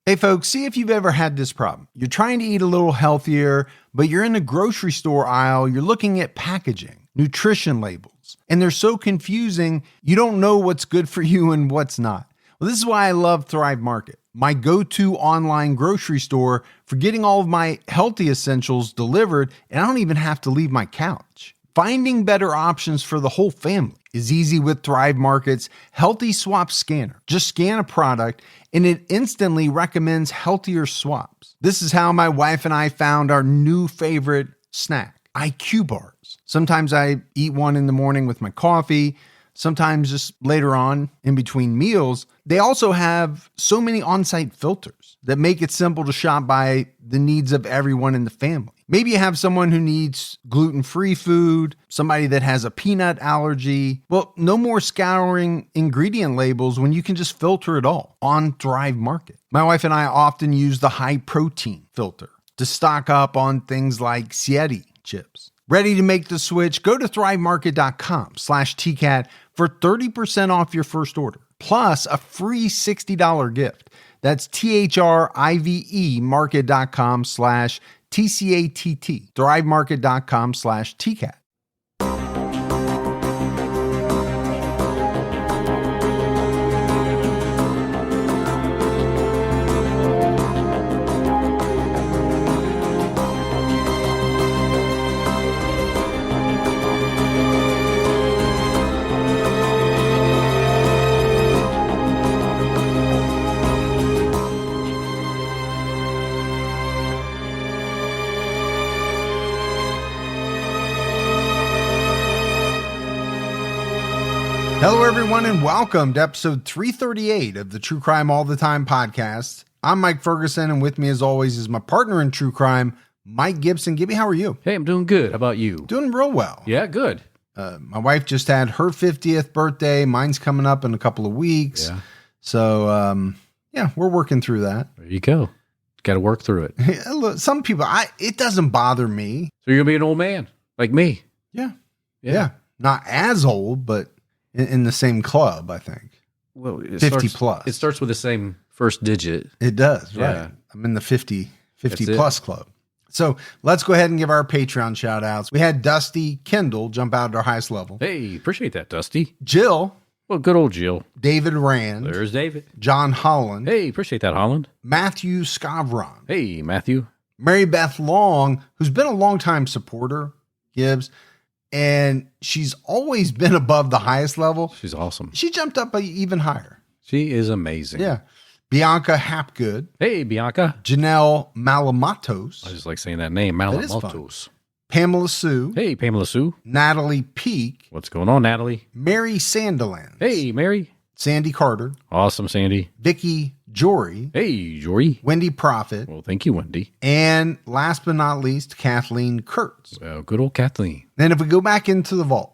Hey folks, see if you've ever had this problem. You're trying to eat a little healthier, but you're in the grocery store aisle, you're looking at packaging, nutrition labels, and they're so confusing, you don't know what's good for you and what's not. Well, this is why I love Thrive Market, my go-to online grocery store for getting all of my healthy essentials delivered, and I don't even have to leave my couch. Finding better options for the whole family is easy with Thrive Market's Healthy Swap Scanner. Just scan a product and it instantly recommends healthier swaps. This is how my wife and I found our new favorite snack, IQ bars. Sometimes I eat one in the morning with my coffee, sometimes just later on in between meals. They also have so many on-site filters that make it simple to shop by the needs of everyone in the family. Maybe you have someone who needs gluten-free food, somebody that has a peanut allergy. Well, no more scouring ingredient labels when you can just filter it all on Thrive Market. My wife and I often use the high protein filter to stock up on things like Sieti chips. Ready to make the switch? Go to thrivemarket.com/TCAT for 30% off your first order, plus a free $60 gift. That's THRIVE market.com/TCATT, thrivemarket.com/TCAT. Hello, everyone, and welcome to episode 338 of the True Crime All the Time podcast. I'm Mike Ferguson, and with me, as always, is my partner in true crime, Mike Gibson. Gibby, how are you? Hey, I'm doing good. How about you? Doing real well. Yeah, good. My wife just had her 50th birthday. Mine's coming up in a couple of weeks. Yeah. So, we're working through that. There you go. Got to work through it. Look, some people, it doesn't bother me. So you're going to be an old man like me? Yeah. Not as old, but in the same club, I think. Well, 50 plus. It starts with the same first digit. It does, Yeah. right. I'm in the 50 plus club. So let's go ahead and give our Patreon shout outs. We had Dusty Kendall jump out at our highest level. Hey, appreciate that, Dusty. Jill. Well, good old Jill. David Rand. There's David. John Holland. Hey, appreciate that, Holland. Matthew Scavron. Hey, Matthew. Mary Beth Long, who's been a longtime supporter, Gibbs, and she's always been above the highest level. She's awesome. She jumped up even higher. She is amazing. Yeah. Bianca Hapgood. Hey, Bianca. Janelle Malamatos. I just like saying that name, That is Malamatos. Pamela Sue. Hey, Pamela Sue. Natalie Peak. What's going on, Natalie? Mary Sandilands. Hey, Mary. Sandy Carter. Awesome, Sandy. Vicky Jory. Hey, Jory. Wendy Prophet. Well, thank you, Wendy. And last but not least, Kathleen Kurtz. Well, good old Kathleen. Then if we go back into the vault,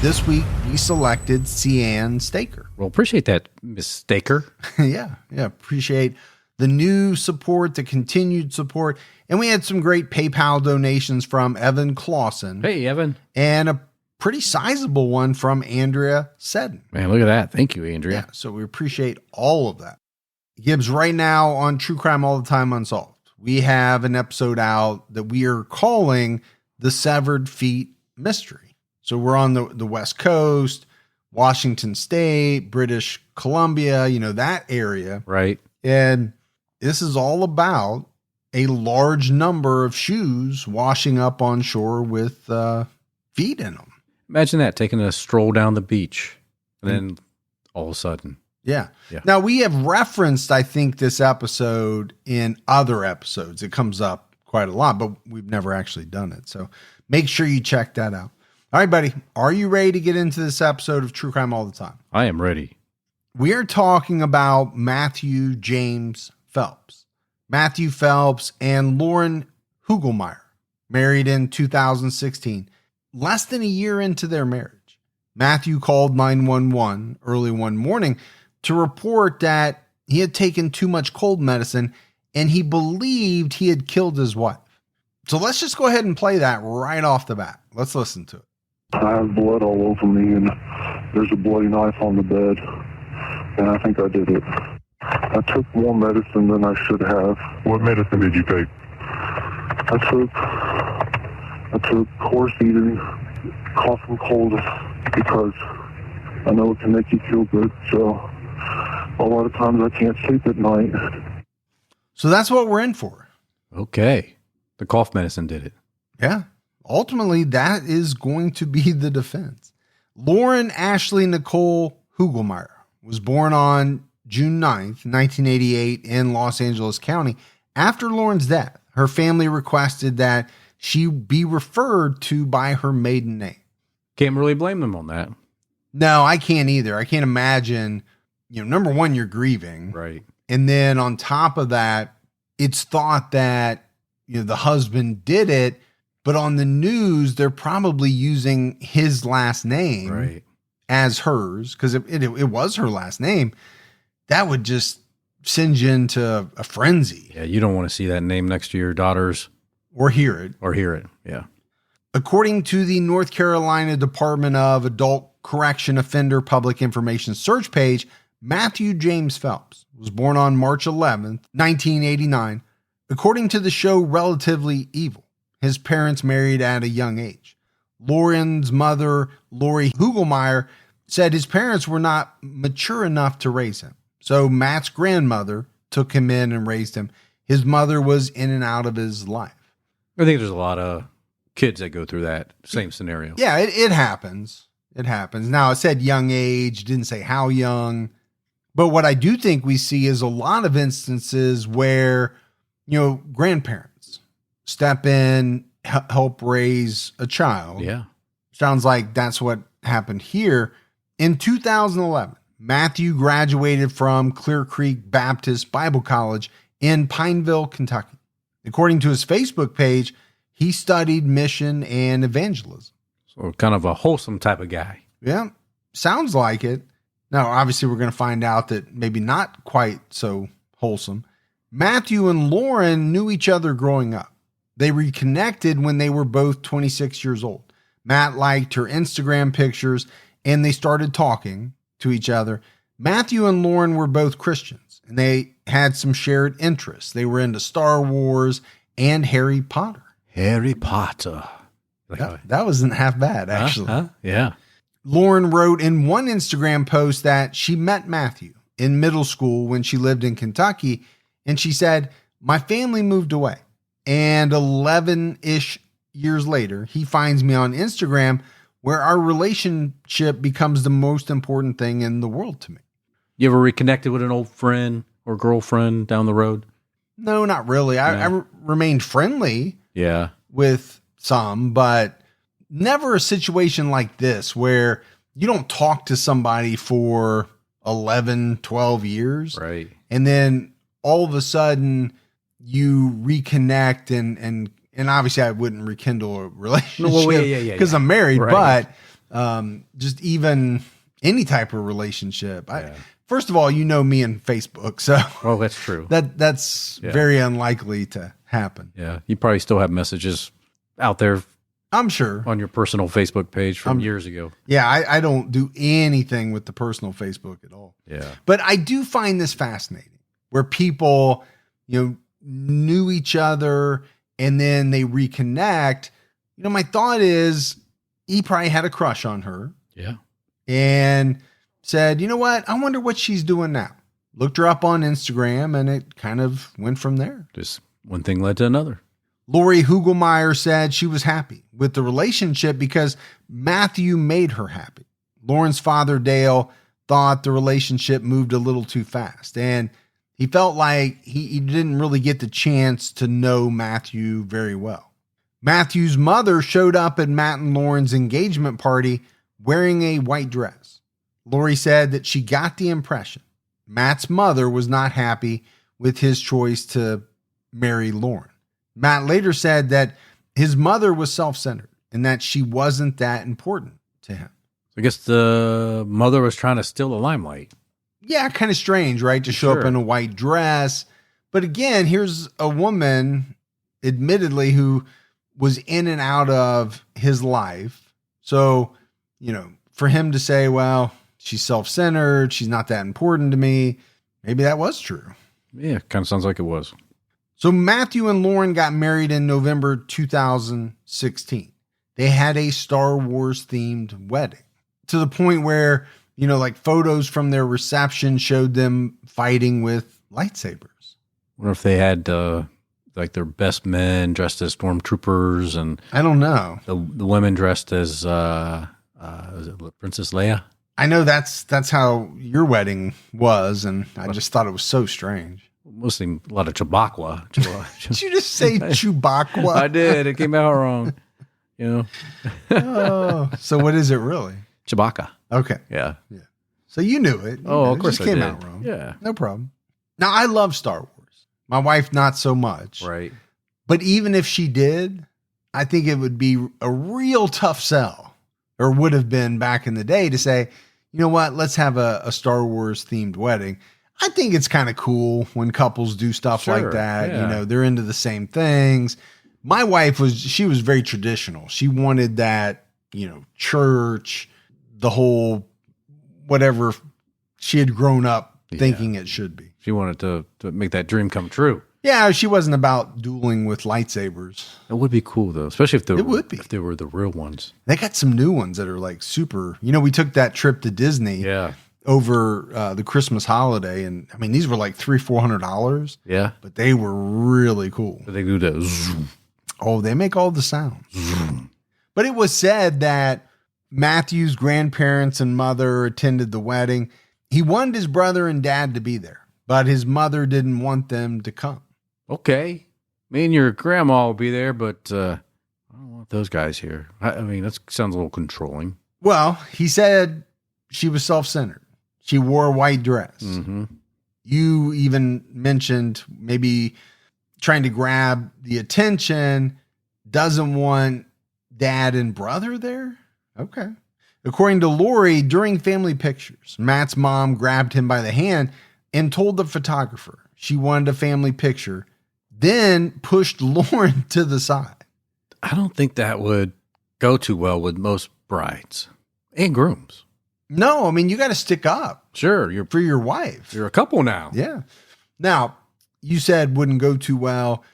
this week we selected Cian Staker. Well, appreciate that, Miss Staker. Yeah. Appreciate the new support, the continued support. And we had some great PayPal donations from Evan Clausen. Hey, Evan. And a pretty sizable one from Andrea Seddon. Man, look at that. Thank you, Andrea. Yeah, so we appreciate all of that. Gibbs, right now on True Crime All the Time Unsolved, we have an episode out that we are calling The Severed Feet Mystery. So we're on the West Coast, Washington State, British Columbia, that area. Right. And this is all about a large number of shoes washing up on shore with feet in them. Imagine that, taking a stroll down the beach, and then all of a sudden. Yeah. Now, we have referenced, I think, this episode in other episodes. It comes up quite a lot, but we've never actually done it. So make sure you check that out. All right, buddy. Are you ready to get into this episode of True Crime All the Time? I am ready. We are talking about Matthew James Phelps. Matthew Phelps and Lauren Hugelmaier, married in 2016. Less than a year into their marriage, Matthew called 911 early one morning to report that he had taken too much cold medicine and he believed he had killed his wife. So let's just go ahead and play that right off the bat. Let's listen to it. I have blood all over me, and there's a bloody knife on the bed, and I think I did it. I took more medicine than I should have. What medicine did you take? I took Corseed, cough and cold, because I know it can make you feel good. So a lot of times I can't sleep at night. So that's what we're in for. Okay. The cough medicine did it. Yeah. Ultimately, that is going to be the defense. Lauren Ashley Nicole Hugelmaier was born on June 9th, 1988 in Los Angeles County. After Lauren's death, her family requested that she be referred to by her maiden name. Can't really blame them on that. No, I can't either. I can't imagine, number one, you're grieving. Right. And then on top of that, it's thought that, the husband did it, but on the news, they're probably using his last name as hers because it was her last name. That would just send you into a frenzy. Yeah, you don't want to see that name next to your daughters. Or hear it. Yeah. According to the North Carolina Department of Adult Correction Offender Public Information search page, Matthew James Phelps was born on March 11th, 1989. According to the show Relatively Evil, his parents married at a young age. Lauren's mother, Lori Hugelmaier, said his parents were not mature enough to raise him. So Matt's grandmother took him in and raised him. His mother was in and out of his life. I think there's a lot of kids that go through that same scenario. Yeah, it happens. It happens. Now, it said young age, didn't say how young. But what I do think we see is a lot of instances where, grandparents step in, help raise a child. Yeah. Sounds like that's what happened here. In 2011, Matthew graduated from Clear Creek Baptist Bible College in Pineville, Kentucky. According to his Facebook page, he studied mission and evangelism. So kind of a wholesome type of guy. Yeah, sounds like it. Now, obviously, we're going to find out that maybe not quite so wholesome. Matthew and Lauren knew each other growing up. They reconnected when they were both 26 years old. Matt liked her Instagram pictures, and they started talking to each other. Matthew and Lauren were both Christians, and they had some shared interests. They were into Star Wars and Harry Potter. Harry Potter. That wasn't half bad, actually. Yeah. Lauren wrote in one Instagram post that she met Matthew in middle school when she lived in Kentucky, and she said, "My family moved away, and 11-ish years later, he finds me on Instagram where our relationship becomes the most important thing in the world to me." You ever reconnected with an old friend or girlfriend down the road? No, not really. I remained friendly with some, but never a situation like this where you don't talk to somebody for 11, 12 years. Right. And then all of a sudden you reconnect and obviously I wouldn't rekindle a relationship because I'm married, but just even any type of relationship. First of all, me and Facebook, so that's true. That's very unlikely to happen. Yeah, you probably still have messages out there, I'm sure, on your personal Facebook page from years ago. Yeah, I don't do anything with the personal Facebook at all. Yeah, but I do find this fascinating, where people, knew each other and then they reconnect. My thought is he probably had a crush on her. Yeah, and said, "You know what? I wonder what she's doing now." Looked her up on Instagram, and it kind of went from there. Just one thing led to another. Lori Hugelmaier said she was happy with the relationship because Matthew made her happy. Lauren's father, Dale, thought the relationship moved a little too fast, and he felt like he didn't really get the chance to know Matthew very well. Matthew's mother showed up at Matt and Lauren's engagement party wearing a white dress. Lori said that she got the impression Matt's mother was not happy with his choice to marry Lauren. Matt later said that his mother was self-centered and that she wasn't that important to him. I guess the mother was trying to steal the limelight. Yeah, kind of strange, right? To show up in a white dress. But again, here's a woman, admittedly, who was in and out of his life. So, for him to say, well, she's self-centered, she's not that important to me, maybe that was true. Yeah, kind of sounds like it was. So Matthew and Lauren got married in November 2016. They had a Star Wars themed wedding to the point where, like photos from their reception showed them fighting with lightsabers. Wonder if they had like their best men dressed as stormtroopers, and I don't know. The women dressed as was it Princess Leia? I know that's how your wedding was, and I just thought it was so strange. Mostly a lot of Chewbacca. Did you just say Chewbacca? I did. It came out wrong. Oh, so what is it really? Chewbacca. Okay. Yeah. So you knew it. Of course it just came did. out wrong. Yeah. No problem. Now, I love Star Wars. My wife, not so much. Right. But even if she did, I think it would be a real tough sell, or would have been back in the day, to say, you know what, let's have a Star Wars themed wedding. I think it's kind of cool when couples do stuff like that. Yeah. They're into the same things. My wife was very traditional. She wanted that, church, the whole whatever she had grown up thinking it should be. She wanted to make that dream come true. Yeah, she wasn't about dueling with lightsabers. It would be cool though, especially if if they were the real ones. They got some new ones that are like super. We took that trip to Disney. Yeah. Over the Christmas holiday, and I mean these were like $300-$400. Yeah, but they were really cool. They do that. Zoom. Oh, they make all the sounds. Zoom. But it was said that Matthew's grandparents and mother attended the wedding. He wanted his brother and dad to be there, but his mother didn't want them to come. Okay, me and your grandma will be there, but I don't want those guys here. I mean, that sounds a little controlling. Well, he said she was self-centered. She wore a white dress. Mm-hmm. You even mentioned maybe trying to grab the attention, doesn't want dad and brother there. Okay. According to Lori, during family pictures, Matt's mom grabbed him by the hand and told the photographer she wanted a family picture, then pushed Lauren to the side. I don't think that would go too well with most brides and grooms. No, I mean, you got to stick up. Sure. For your wife. You're a couple now. Yeah. Now, you said wouldn't go too well.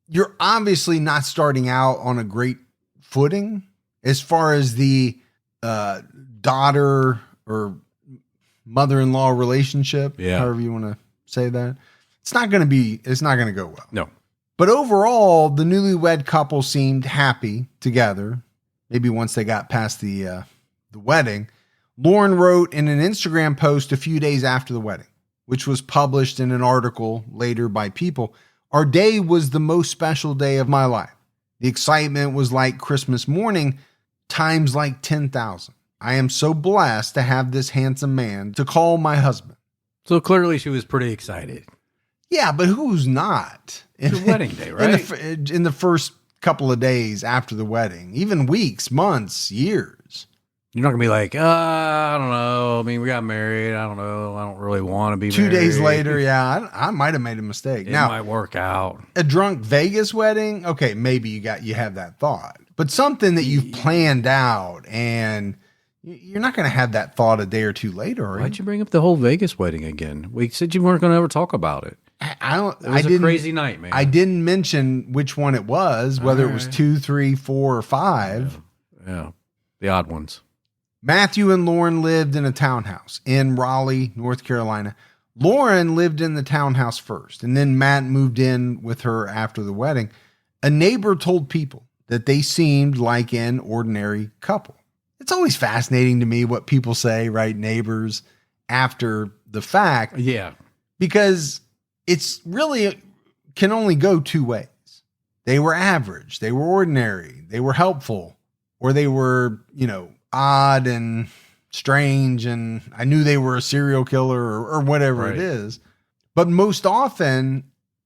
You're obviously not starting out on a great footing as far as the daughter or mother-in-law relationship. Yeah. However you want to say that. It's not going to go well. No. But overall, the newlywed couple seemed happy together. Maybe once they got past the wedding. Lauren wrote in an Instagram post a few days after the wedding, which was published in an article later by People, "Our day was the most special day of my life. The excitement was like Christmas morning times like 10,000. I am so blessed to have this handsome man to call my husband." So clearly she was pretty excited. Yeah, but who's not? It's your wedding day, right? In the first couple of days after the wedding, even weeks, months, years. You're not going to be like, I don't know. I mean, we got married. I don't know. I don't really want to be 2 married. days later, yeah, I might have made a mistake. It Now, might work out. A drunk Vegas wedding, okay, maybe you have that thought. But something that you've planned out and you're not going to have that thought a day or two later. Are you? Why'd you bring up the whole Vegas wedding again? We said you weren't going to ever talk about it. It was a crazy night, man. I didn't mention which one it was, whether it was 2, 3, 4, or 5. Yeah, the odd ones. Matthew and Lauren lived in a townhouse in Raleigh, North Carolina. Lauren lived in the townhouse first, and then Matt moved in with her after the wedding. A neighbor told People that they seemed like an ordinary couple. It's always fascinating to me what people say, right? Neighbors after the fact. Yeah. Because it's really can only go two ways. They were average, they were ordinary, they were helpful, or they were, odd and strange, and I knew they were a serial killer or whatever it is. But most often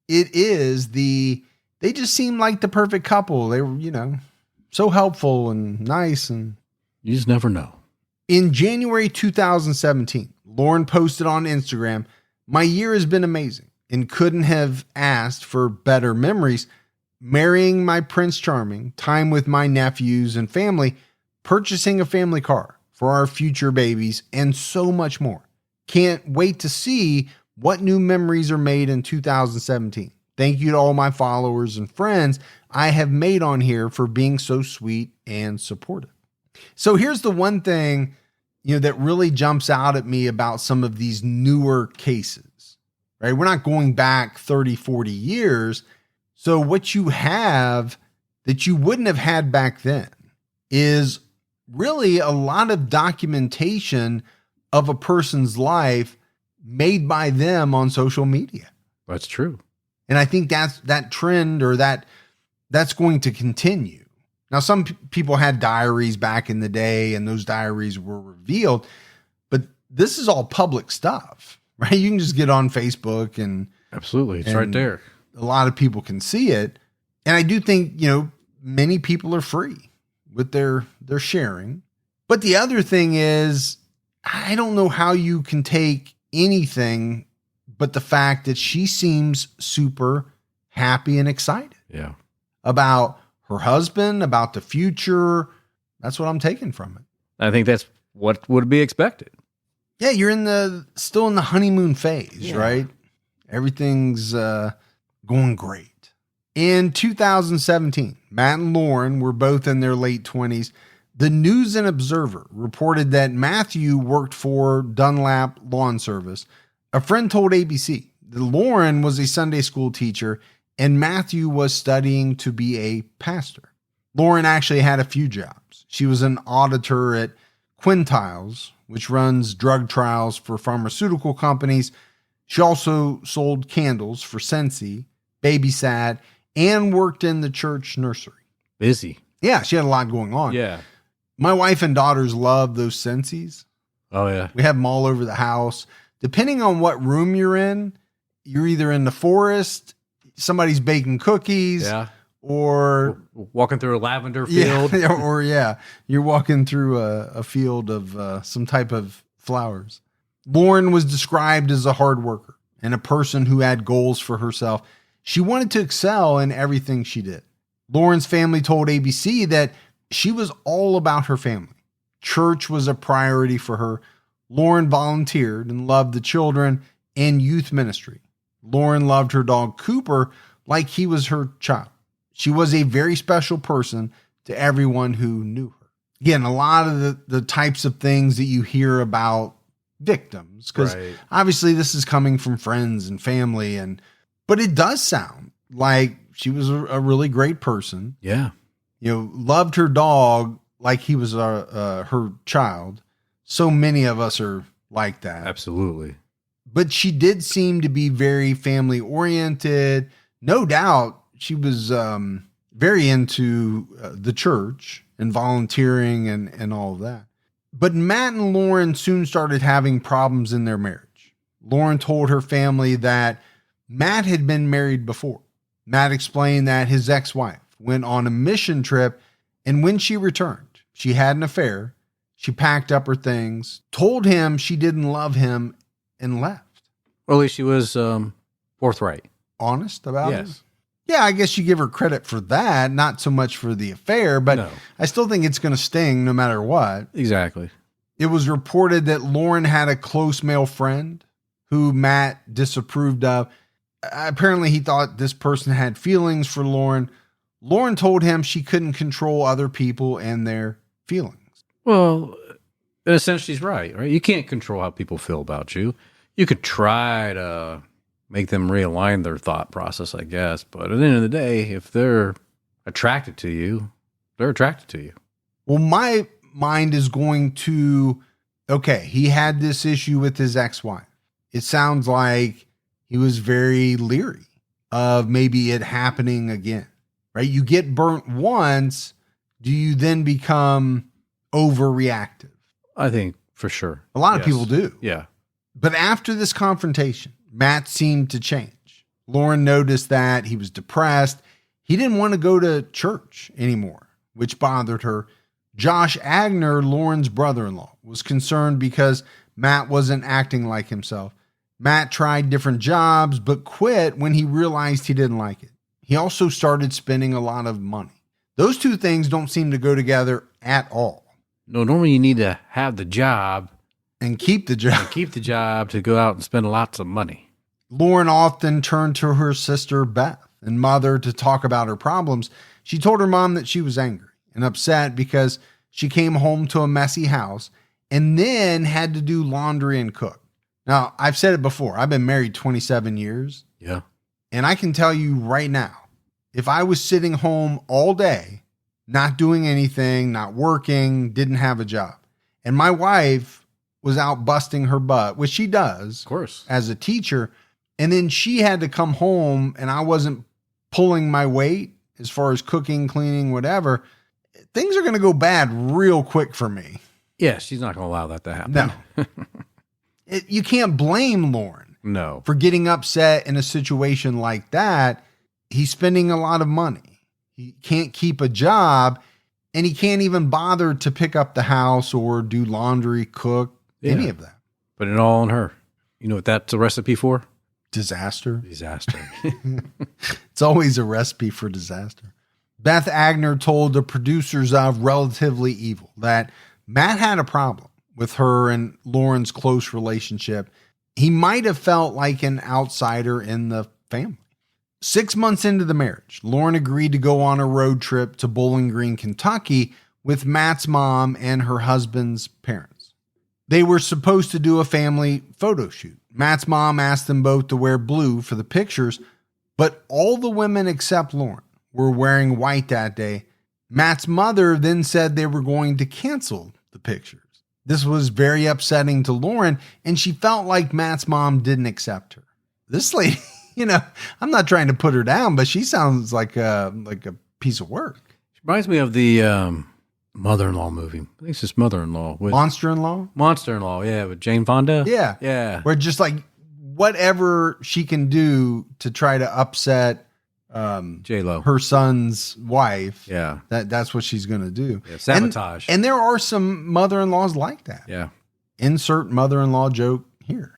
it is they just seem like the perfect couple. They were, so helpful and nice, and you just never know. In January 2017, Lauren posted on Instagram, "My year has been amazing and couldn't have asked for better memories. Marrying my Prince Charming, time with my nephews and family, purchasing a family car for our future babies, and so much more. Can't wait to see What new memories are made in 2017? Thank you to all my followers and friends I have made on here for being so sweet and supportive. So here's the one thing, that really jumps out at me about some of these newer cases, right? We're not going back 30, 40 years. So what you have that you wouldn't have had back then is really a lot of documentation of a person's life made by them on social media. That's true. And I think that trend or that's going to continue. Now, some people had diaries back in the day and those diaries were revealed, but this is all public stuff, right? You can just get on Facebook and absolutely. It's right there. A lot of people can see it. And I do think, many people are free with their sharing. But the other thing is, I don't know how you can take anything but the fact that she seems super happy and excited. Yeah. About her husband, about the future. That's what I'm taking from it. I think that's what would be expected. Yeah, you're still in the honeymoon phase, right? Everything's going great. In 2017, Matt and Lauren were both in their late 20s. The News and Observer reported that Matthew worked for Dunlap Lawn Service. A friend told ABC that Lauren was a Sunday school teacher and Matthew was studying to be a pastor. Lauren actually had a few jobs. She was an auditor at Quintiles, which runs drug trials for pharmaceutical companies. She also sold candles for Scentsy, babysat, and worked in the church nursery. Busy. Yeah, she had a lot going on. Yeah. My wife and daughters love those Scentsy's. Oh, yeah. We have them all over the house. Depending on what room you're either in the forest, somebody's baking cookies, or walking through a lavender field. You're walking through a field of some type of flowers. Lauren was described as a hard worker and a person who had goals for herself. She wanted to excel in everything she did. Lauren's family told ABC that she was all about her family. Church was a priority for her. Lauren volunteered and loved the children and youth ministry. Lauren loved her dog Cooper like he was her child. She was a very special person to everyone who knew her. Again, a lot of the types of things that you hear about victims, because obviously this is coming from friends and family, but it does sound like she was a really great person. Yeah. Loved her dog like he was her child. So many of us are like that. Absolutely. But she did seem to be very family oriented. No doubt she was very into the church and volunteering and all of that. But Matt and Lauren soon started having problems in their marriage. Lauren told her family that Matt had been married before. Matt explained that his ex-wife went on a mission trip, and when she returned, she had an affair. She packed up her things, told him she didn't love him, and left. Well, at least she was forthright. Honest about it? Yeah, I guess you give her credit for that, not so much for the affair, but no. I still think it's going to sting no matter what. Exactly. It was reported that Lauren had a close male friend who Matt disapproved of. Apparently, he thought this person had feelings for Lauren. Lauren told him she couldn't control other people and their feelings. Well, in a sense, she's right? You can't control how people feel about you. You could try to make them realign their thought process, I guess. But at the end of the day, if they're attracted to you, they're attracted to you. Well, my mind is going to, okay, he had this issue with his ex-wife. It sounds like he was very leery of maybe it happening again, right? You get burnt once, do you then become overreactive? I think for sure. A lot of people do. Yeah. But after this confrontation, Matt seemed to change. Lauren noticed that he was depressed. He didn't want to go to church anymore, which bothered her. Josh Agner, Lauren's brother-in-law, was concerned because Matt wasn't acting like himself. Matt tried different jobs, but quit when he realized he didn't like it. He also started spending a lot of money. Those two things don't seem to go together at all. No, normally you need to have the job. And keep the job. And keep the job to go out and spend lots of money. Lauren often turned to her sister Beth and mother to talk about her problems. She told her mom that she was angry and upset because she came home to a messy house and then had to do laundry and cook. Now, I've said it before. I've been married 27 years. Yeah. And I can tell you right now, if I was sitting home all day, not doing anything, not working, didn't have a job, and my wife was out busting her butt, which she does, Of course, as a teacher, and then she had to come home and I wasn't pulling my weight as far as cooking, cleaning, whatever, things are going to go bad real quick for me. yeah, she's not going to allow that to happen. No. You can't blame Lauren No. for getting upset in a situation like that. He's spending a lot of money. He can't keep a job, and he can't even bother to pick up the house or do laundry, cook, any Yeah. of that. But it all on her. You know what that's a recipe for? Disaster. Disaster. It's always a recipe for disaster. Beth Agner told the producers of Relatively Evil that Matt had a problem with her and Lauren's close relationship. He might have felt like an outsider in the family. 6 months into the marriage, Lauren agreed to go on a road trip to Bowling Green, Kentucky with Matt's mom and her husband's parents. They were supposed to do a family photo shoot. Matt's mom asked them both to wear blue for the pictures, but all the women except Lauren were wearing white that day. Matt's mother then said they were going to cancel the pictures. This was very upsetting to Lauren, and she felt like Matt's mom didn't accept her. This lady, I'm not trying to put her down, but she sounds like a piece of work. She reminds me of the Mother-in-Law movie. I think it's just Mother-in-Law. With Monster-in-law? Monster-in-Law, yeah, with Jane Fonda. Yeah. Yeah. Where just like whatever she can do to try to upset J-Lo. her son's wife. Yeah. That's what she's going to do. Yeah, sabotage. And there are some mother-in-laws like that. Yeah. Insert mother-in-law joke here.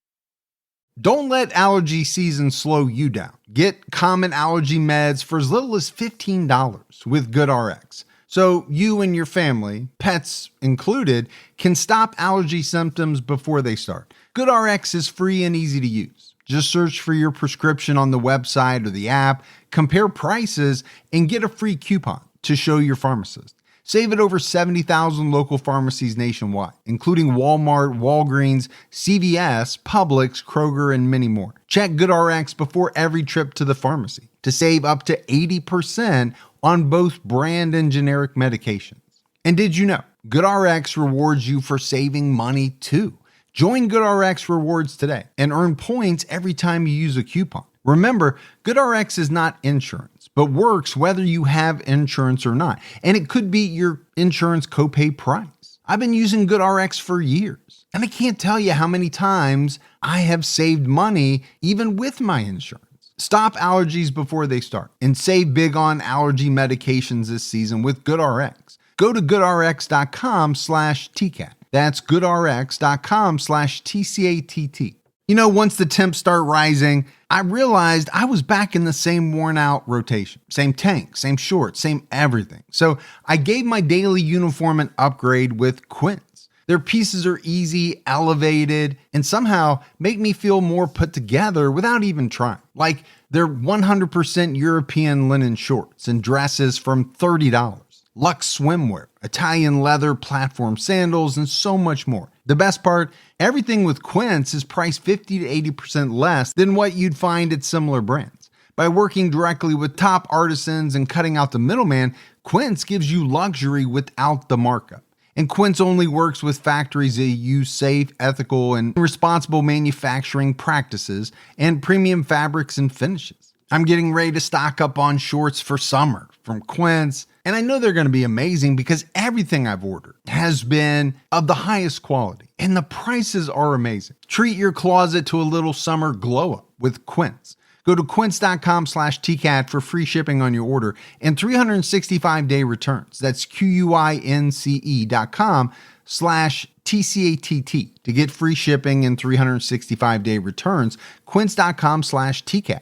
Don't let allergy season slow you down. Get common allergy meds for as little as $15 with GoodRx. So you and your family, pets included, can stop allergy symptoms before they start. GoodRx is free and easy to use. Just search for your prescription on the website or the app, compare prices, and get a free coupon to show your pharmacist. Save at over 70,000 local pharmacies nationwide, including Walmart, Walgreens, CVS, Publix, Kroger, and many more. Check GoodRx before every trip to the pharmacy to save up to 80% on both brand and generic medications. And did you know GoodRx rewards you for saving money too? Join GoodRx Rewards today and earn points every time you use a coupon. Remember, GoodRx is not insurance, but works whether you have insurance or not. And it could be your insurance copay price. I've been using GoodRx for years, and I can't tell you how many times I have saved money even with my insurance. Stop allergies before they start and save big on allergy medications this season with GoodRx. Go to goodrx.com/TCAT. That's goodrx.com/TCATT. Once the temps start rising, I realized I was back in the same worn out rotation. Same tank, same shorts, same everything. So I gave my daily uniform an upgrade with Quince. Their pieces are easy, elevated, and somehow make me feel more put together without even trying. Like their 100% European linen shorts and dresses from $30. Luxe swimwear, Italian leather platform sandals, and so much more. The best part, everything with Quince is priced 50 to 80% less than what you'd find at similar brands. By working directly with top artisans and cutting out the middleman, Quince gives you luxury without the markup. And Quince only works with factories that use safe, ethical, and responsible manufacturing practices and premium fabrics and finishes. I'm getting ready to stock up on shorts for summer from Quince, and I know they're going to be amazing because everything I've ordered has been of the highest quality, and the prices are amazing. Treat your closet to a little summer glow up with Quince. Go to quince.com/TCAT for free shipping on your order and 365-day returns. That's QUINCE.com/TCATT to get free shipping and 365-day returns. Quince.com/TCAT.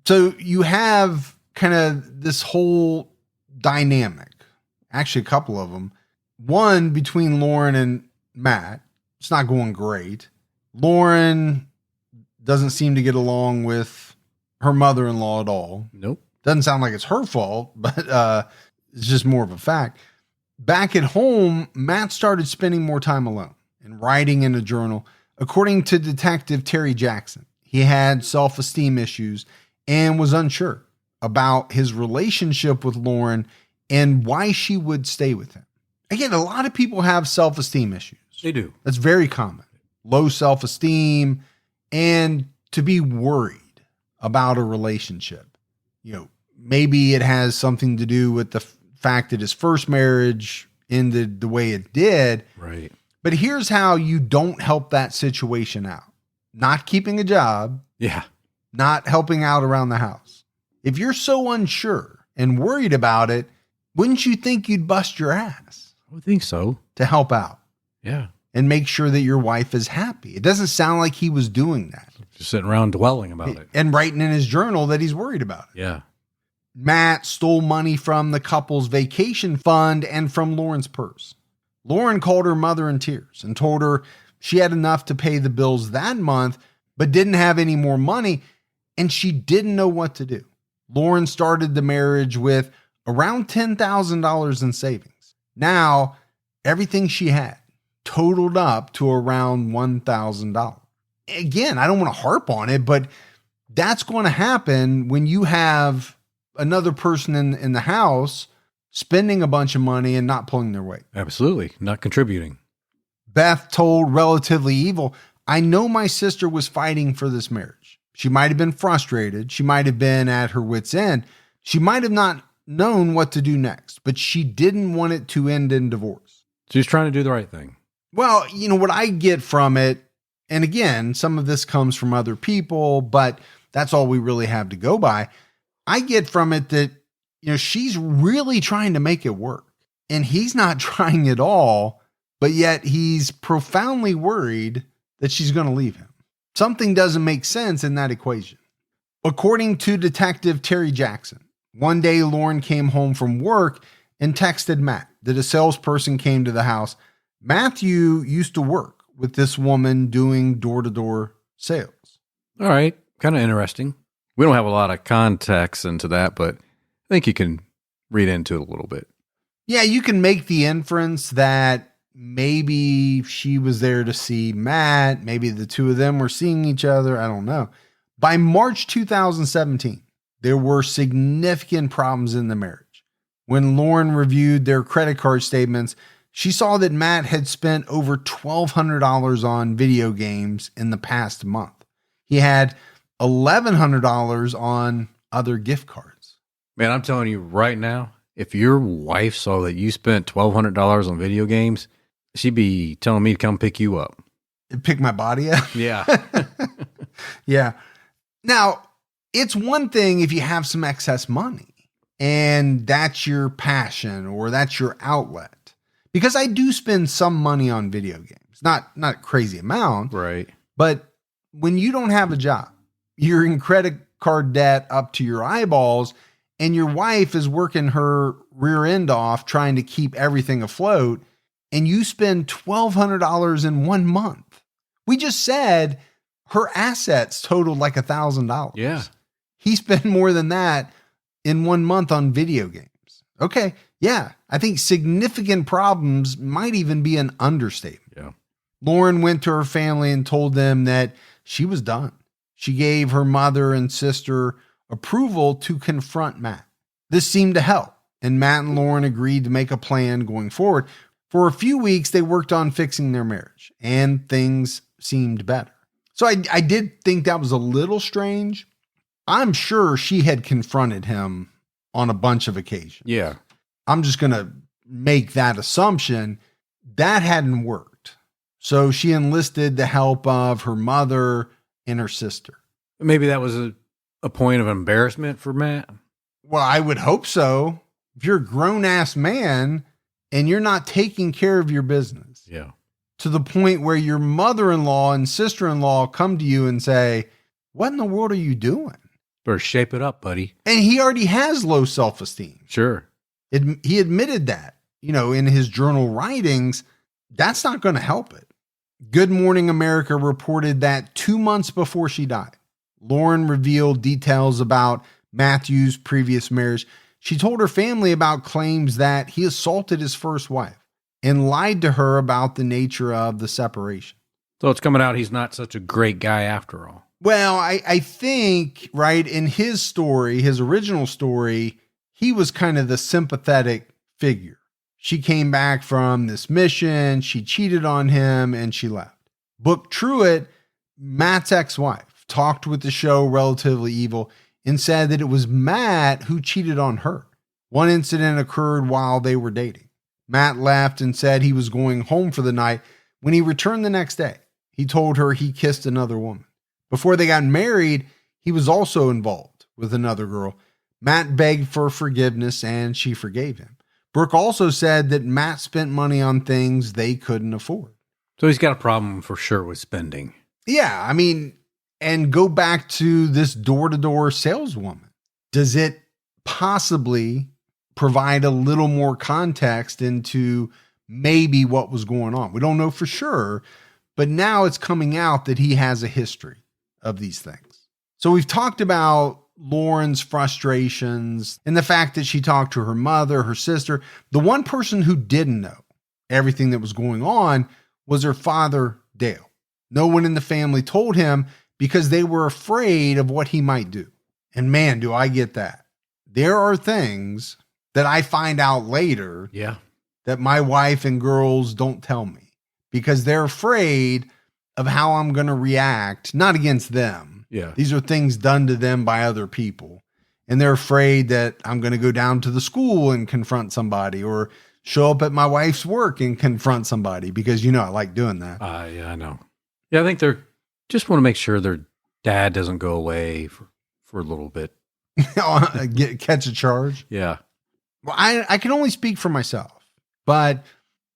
So you have kind of this whole dynamic, actually a couple of them. One between Lauren and Matt. It's not going great. Lauren, doesn't seem to get along with her mother-in-law at all. Nope. Doesn't sound like it's her fault, but it's just more of a fact. Back at home, Matt started spending more time alone and writing in a journal. According to Detective Terry Jackson, he had self-esteem issues and was unsure about his relationship with Lauren and why she would stay with him. Again, a lot of people have self-esteem issues. They do. That's very common. Low self-esteem and to be worried about a relationship. You know, maybe it has something to do with the fact that his first marriage ended the way it did. Right. But here's how you don't help that situation out. Not keeping a job. Yeah. Not helping out around the house. If you're so unsure and worried about it, wouldn't you think you'd bust your ass? I would think so. To help out. Yeah. And make sure that your wife is happy. It doesn't sound like he was doing that. Just sitting around dwelling about it. And writing in his journal that he's worried about it. Yeah. Matt stole money from the couple's vacation fund and from Lauren's purse. Lauren called her mother in tears and told her she had enough to pay the bills that month, but didn't have any more money, and she didn't know what to do. Lauren started the marriage with around $10,000 in savings. Now, everything she had totaled up to around $1,000. Again, I don't want to harp on it, but that's going to happen when you have another person in the house spending a bunch of money and not pulling their weight. Absolutely. Not contributing. Beth told Relatively Evil, I know my sister was fighting for this marriage. She might have been frustrated. She might have been at her wit's end. She might have not known what to do next, but she didn't want it to end in divorce. She's trying to do the right thing. Well, you know, what I get from it, and again, some of this comes from other people, but that's all we really have to go by. I get from it that, you know, she's really trying to make it work and he's not trying at all, but yet he's profoundly worried that she's going to leave him. Something doesn't make sense in that equation. According to Detective Terry Jackson, one day Lauren came home from work and texted Matt that a salesperson came to the house. Matthew used to work with this woman doing door-to-door sales. All right. Kind of interesting. We don't have a lot of context into that, but I think you can read into it a little bit. Yeah, you can make the inference that maybe she was there to see Matt. Maybe the two of them were seeing each other. I don't know. By March 2017, there were significant problems in the marriage. When Lauren reviewed their credit card statements, she saw that Matt had spent over $1,200 on video games in the past month. He had $1,100 on other gift cards. Man, I'm telling you right now, if your wife saw that you spent $1,200 on video games, she'd be telling me to come pick you up. Pick my body up? Yeah. Yeah. Now, it's one thing if you have some excess money and that's your passion or that's your outlet. Because I do spend some money on video games. Not crazy amount. Right. But when you don't have a job, you're in credit card debt up to your eyeballs, and your wife is working her rear end off trying to keep everything afloat, and you spend $1,200 in 1 month. We just said her assets totaled like $1,000. Yeah. He spent more than that in 1 month on video games. Okay. Yeah. I think significant problems might even be an understatement. Yeah. Lauren went to her family and told them that she was done. She gave her mother and sister approval to confront Matt. This seemed to help, and Matt and Lauren agreed to make a plan going forward. For a few weeks, they worked on fixing their marriage, and things seemed better. So I did think that was a little strange. I'm sure she had confronted him on a bunch of occasions. Yeah. I'm just going to make that assumption. That hadn't worked. So she enlisted the help of her mother and her sister. Maybe that was a point of embarrassment for Matt. Well, I would hope so. If you're a grown-ass man and you're not taking care of your business. Yeah. To the point where your mother-in-law and sister-in-law come to you and say, what in the world are you doing? Better shape it up, buddy. And he already has low self-esteem. Sure. He admitted that, in his journal writings. That's not going to help it. Good Morning America reported that 2 months before she died, Lauren revealed details about Matthew's previous marriage. She told her family about claims that he assaulted his first wife and lied to her about the nature of the separation. So it's coming out he's not such a great guy after all. Well, I think, right, in his story, his original story, he was kind of the sympathetic figure. She came back from this mission, she cheated on him, and she left. Book Truitt, Matt's ex-wife, talked with the show Relatively Evil and said that it was Matt who cheated on her. One incident occurred while they were dating. Matt left and said he was going home for the night. When he returned the next day, he told her he kissed another woman. Before they got married, he was also involved with another girl. Matt begged for forgiveness and she forgave him. Brooke also said that Matt spent money on things they couldn't afford. So he's got a problem for sure with spending. Yeah, I mean, and go back to this door-to-door saleswoman. Does it possibly provide a little more context into maybe what was going on? We don't know for sure, but now it's coming out that he has a history of these things. So we've talked about Lauren's frustrations and the fact that she talked to her mother, her sister. The one person who didn't know everything that was going on was her father, Dale. No one in the family told him because they were afraid of what he might do. And man, do I get that. There are things that I find out later that my wife and girls don't tell me because they're afraid of how I'm going to react, not against them. Yeah. These are things done to them by other people. And they're afraid that I'm going to go down to the school and confront somebody or show up at my wife's work and confront somebody because, you know, I like doing that. Yeah, I know. Yeah, I think they're just want to make sure their dad doesn't go away for a little bit. Catch a charge. Yeah. Well, I can only speak for myself, but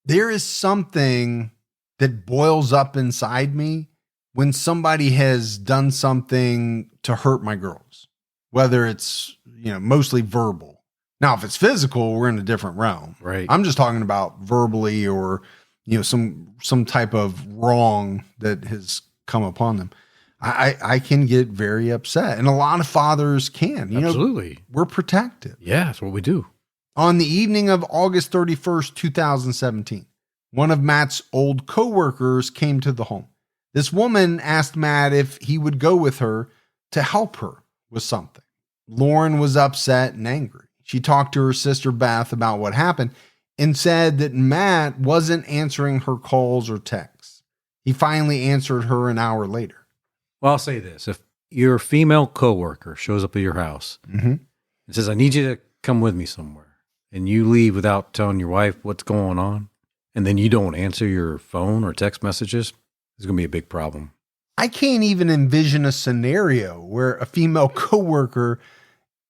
there is something that boils up inside me when somebody has done something to hurt my girls, whether it's, you know, mostly verbal. Now, if it's physical, we're in a different realm. Right. I'm just talking about verbally or, you know, some type of wrong that has come upon them. I can get very upset. And a lot of fathers can. You Absolutely. know, we're protective. Yeah, that's what we do. On the evening of August 31st, 2017, one of Matt's old coworkers came to the home. This woman asked Matt if he would go with her to help her with something. Lauren was upset and angry. She talked to her sister Beth about what happened and said that Matt wasn't answering her calls or texts. He finally answered her an hour later. Well, I'll say this. If your female coworker shows up at your house and says, I need you to come with me somewhere, and you leave without telling your wife what's going on, and then you don't answer your phone or text messages, it's going to be a big problem. I can't even envision a scenario where a female coworker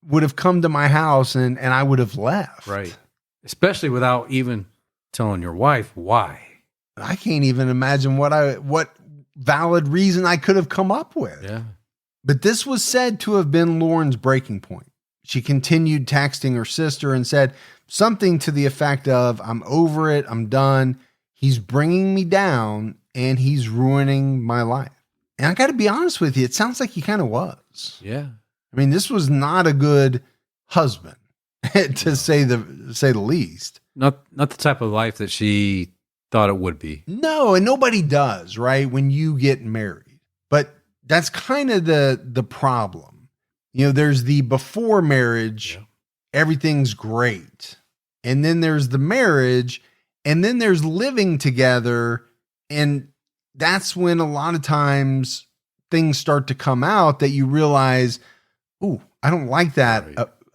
would have come to my house and I would have left. Right. Especially without even telling your wife why. I can't even imagine what valid reason I could have come up with. Yeah. But this was said to have been Lauren's breaking point. She continued texting her sister and said something to the effect of, I'm over it. I'm done. He's bringing me down and he's ruining my life. And I got to be honest with you. It sounds like he kind of was. Yeah. I mean, this was not a good husband to say the least. Not the type of life that she thought it would be. No, and nobody does, right? When you get married. But that's kind of the problem. You know, there's the before marriage, everything's great. And then there's the marriage, and then there's living together. And that's when a lot of times things start to come out that you realize, ooh, I don't like that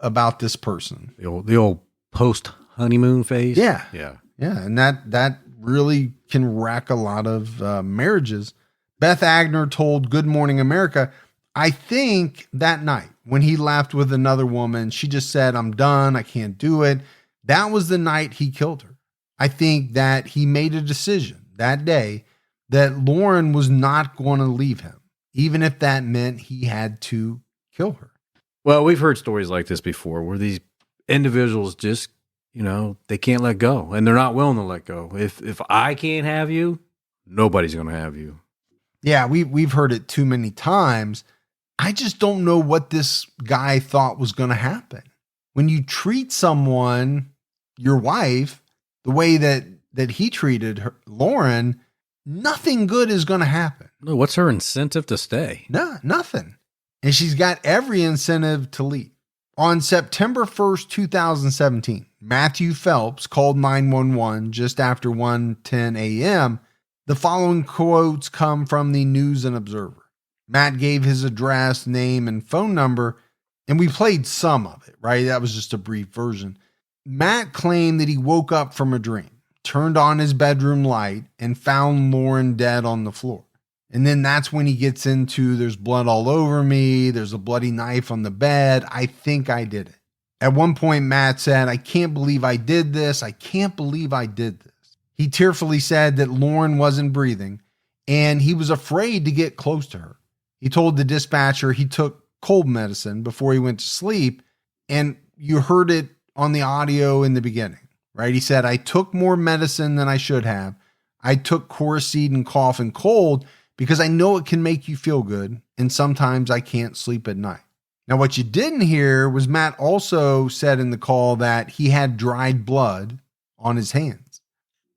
about this person. The old post honeymoon phase. Yeah. Yeah. Yeah. And that really can wreck a lot of marriages. Beth Agner told Good Morning America, I think that night when he left with another woman, she just said, I'm done. I can't do it. That was the night he killed her. I think that he made a decision that day that Lauren was not going to leave him, even if that meant he had to kill her. Well, we've heard stories like this before where these individuals just, you know, they can't let go and they're not willing to let go. If I can't have you, nobody's going to have you. Yeah, we've heard it too many times. I just don't know what this guy thought was going to happen. When you treat someone, your wife, the way that he treated her, Lauren, nothing good is going to happen. No, what's her incentive to stay? No, nothing. And she's got every incentive to leave. On September 1st, 2017, Matthew Phelps called 911 just after 1:10 a.m. The following quotes come from the News and Observer. Matt gave his address, name, and phone number, and we played some of it, right? That was just a brief version. Matt claimed that he woke up from a dream, turned on his bedroom light, and found Lauren dead on the floor. And then that's when he gets into, there's blood all over me, there's a bloody knife on the bed, I think I did it. At one point, Matt said, I can't believe I did this, I can't believe I did this. He tearfully said that Lauren wasn't breathing, and he was afraid to get close to her. He told the dispatcher he took cold medicine before he went to sleep, and you heard it on the audio in the beginning, right? He said, I took more medicine than I should have. I took Coraceed and cough and cold because I know it can make you feel good, and sometimes I can't sleep at night. Now, what you didn't hear was Matt also said in the call that he had dried blood on his hands.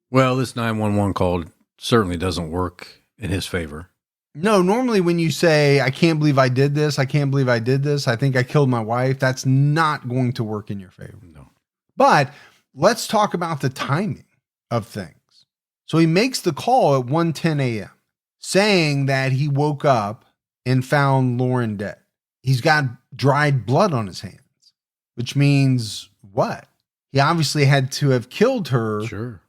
Well, this 911 call certainly doesn't work in his favor. No, normally when you say, I can't believe I did this, I can't believe I did this, I think I killed my wife, that's not going to work in your favor. No. But let's talk about the timing of things. So he makes the call at 1:10 a.m. saying that he woke up and found Lauren dead. He's got dried blood on his hands, which means what? He obviously had to have killed her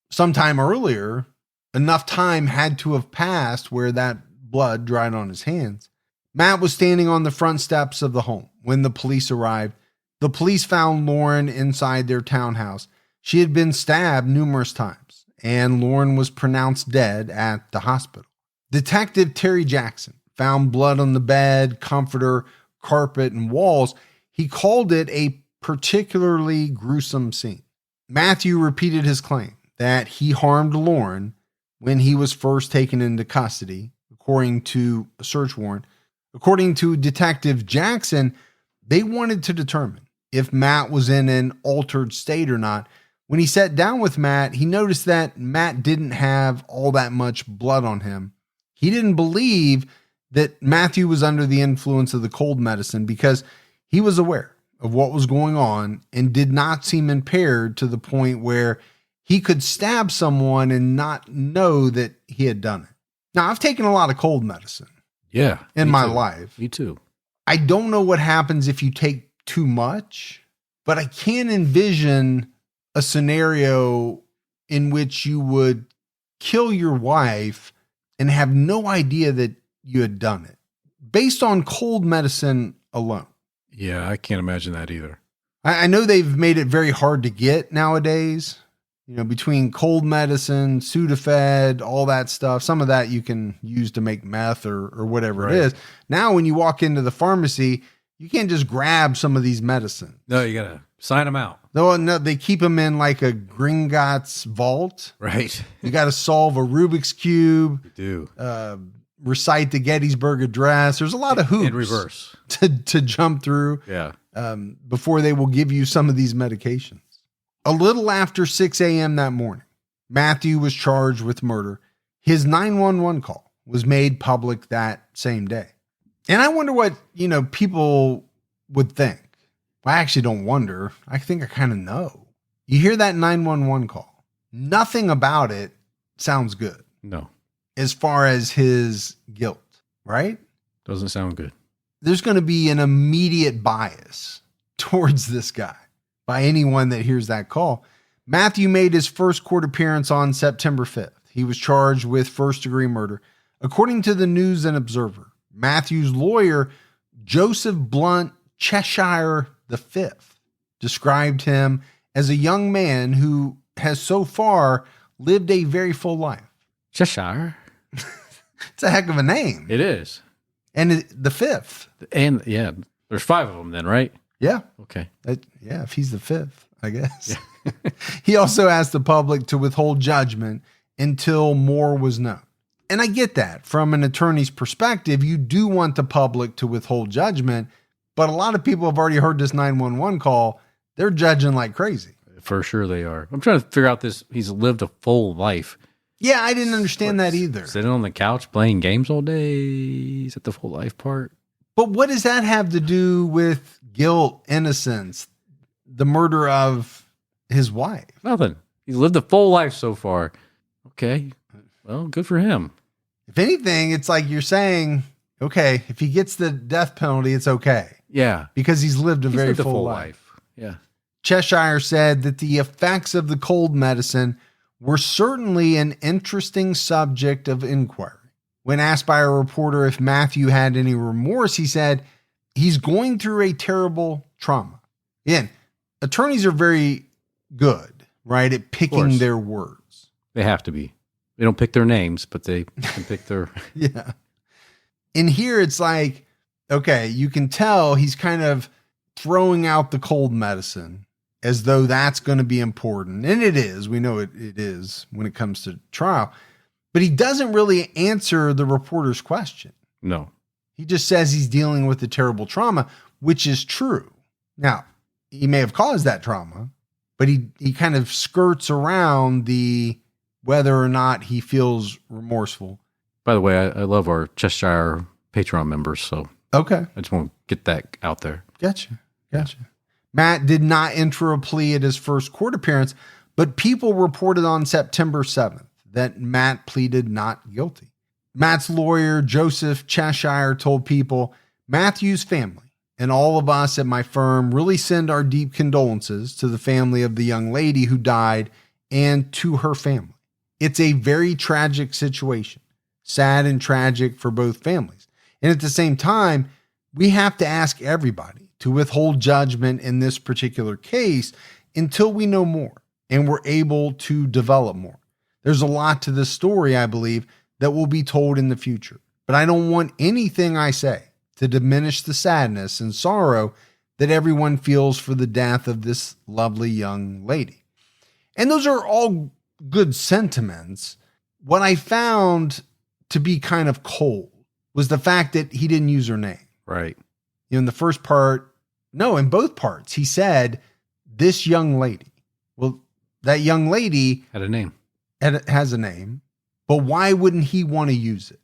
sometime earlier. Enough time had to have passed where that blood dried on his hands. Matt was standing on the front steps of the home when the police arrived. The police found Lauren inside their townhouse. She had been stabbed numerous times, and Lauren was pronounced dead at the hospital. Detective Terry Jackson found blood on the bed, comforter, carpet, and walls. He called it a particularly gruesome scene. Matthew repeated his claim that he harmed Lauren when he was first taken into custody, according to a search warrant. According to Detective Jackson, they wanted to determine if Matt was in an altered state or not. When he sat down with Matt, he noticed that Matt didn't have all that much blood on him. He didn't believe that Matthew was under the influence of the cold medicine because he was aware of what was going on and did not seem impaired to the point where he could stab someone and not know that he had done it. Now, I've taken a lot of cold medicine in my life. Me too. I don't know what happens if you take too much, but I can envision a scenario in which you would kill your wife and have no idea that you had done it based on cold medicine alone. Yeah, I can't imagine that either. I know they've made it very hard to get nowadays, between cold medicine, Sudafed, all that stuff. Some of that you can use to make meth or whatever it is. Now, when you walk into the pharmacy, you can't just grab some of these medicines. No, you got to sign them out. No, they keep them in like a Gringotts vault. Right. You got to solve a Rubik's Cube. You do. Recite the Gettysburg Address. There's a lot of hoops in reverse to jump through. Yeah. Before they will give you some of these medications. A little after 6 a.m. that morning, Matthew was charged with murder. His 911 call was made public that same day. And I wonder what, people would think. Well, I actually don't wonder. I think I kind of know. You hear that 911 call. Nothing about it sounds good. No. As far as his guilt, right? Doesn't sound good. There's going to be an immediate bias towards this guy by anyone that hears that call. Matthew made his first court appearance on September 5th. He was charged with first-degree murder. According to the News and Observer, Matthew's lawyer, Joseph Blunt Cheshire V, described him as a young man who has so far lived a very full life. Cheshire? It's a heck of a name. It is. And the fifth. And yeah, there's 5 of them then, right? Yeah. Okay. If he's the fifth, I guess. Yeah. He also asked the public to withhold judgment until more was known. And I get that. From an attorney's perspective, you do want the public to withhold judgment, but a lot of people have already heard this 911 call. They're judging like crazy. For sure they are. I'm trying to figure out this. He's lived a full life. Yeah, I didn't understand that either. Sitting on the couch playing games all day. Is that the full life part? But what does that have to do with guilt, innocence, the murder of his wife? Nothing. He's lived a full life so far. Okay. Well, good for him. If anything, it's like you're saying, okay, if he gets the death penalty, it's okay. Yeah. Because he's lived a very full life. Yeah. Cheshire said that the effects of the cold medicine were certainly an interesting subject of inquiry. When asked by a reporter if Matthew had any remorse, he said, he's going through a terrible trauma. Again, attorneys are very good, right, at picking their words. They have to be. They don't pick their names, but they can pick their... Yeah. And here it's like, okay, you can tell he's kind of throwing out the cold medicine as though that's going to be important. And it is. We know it is when it comes to trial. But he doesn't really answer the reporter's question. No. He just says he's dealing with a terrible trauma, which is true. Now, he may have caused that trauma, but he kind of skirts around the whether or not he feels remorseful. By the way, I love our Cheshire Patreon members, so okay. I just want to get that out there. Gotcha. Matt did not enter a plea at his first court appearance, but people reported on September 7th that Matt pleaded not guilty. Matt's lawyer, Joseph Cheshire, told People, Matthew's family and all of us at my firm really send our deep condolences to the family of the young lady who died and to her family. It's a very tragic situation, sad and tragic for both families. And at the same time, we have to ask everybody to withhold judgment in this particular case until we know more and we're able to develop more. There's a lot to this story, I believe, that will be told in the future. But I don't want anything I say to diminish the sadness and sorrow that everyone feels for the death of this lovely young lady. And those are all good sentiments. What I found to be kind of cold was the fact that he didn't use her name. Right. In the first part, no, in both parts, he said, this young lady. Well, that young lady had a name. Has a name, but why wouldn't he want to use it?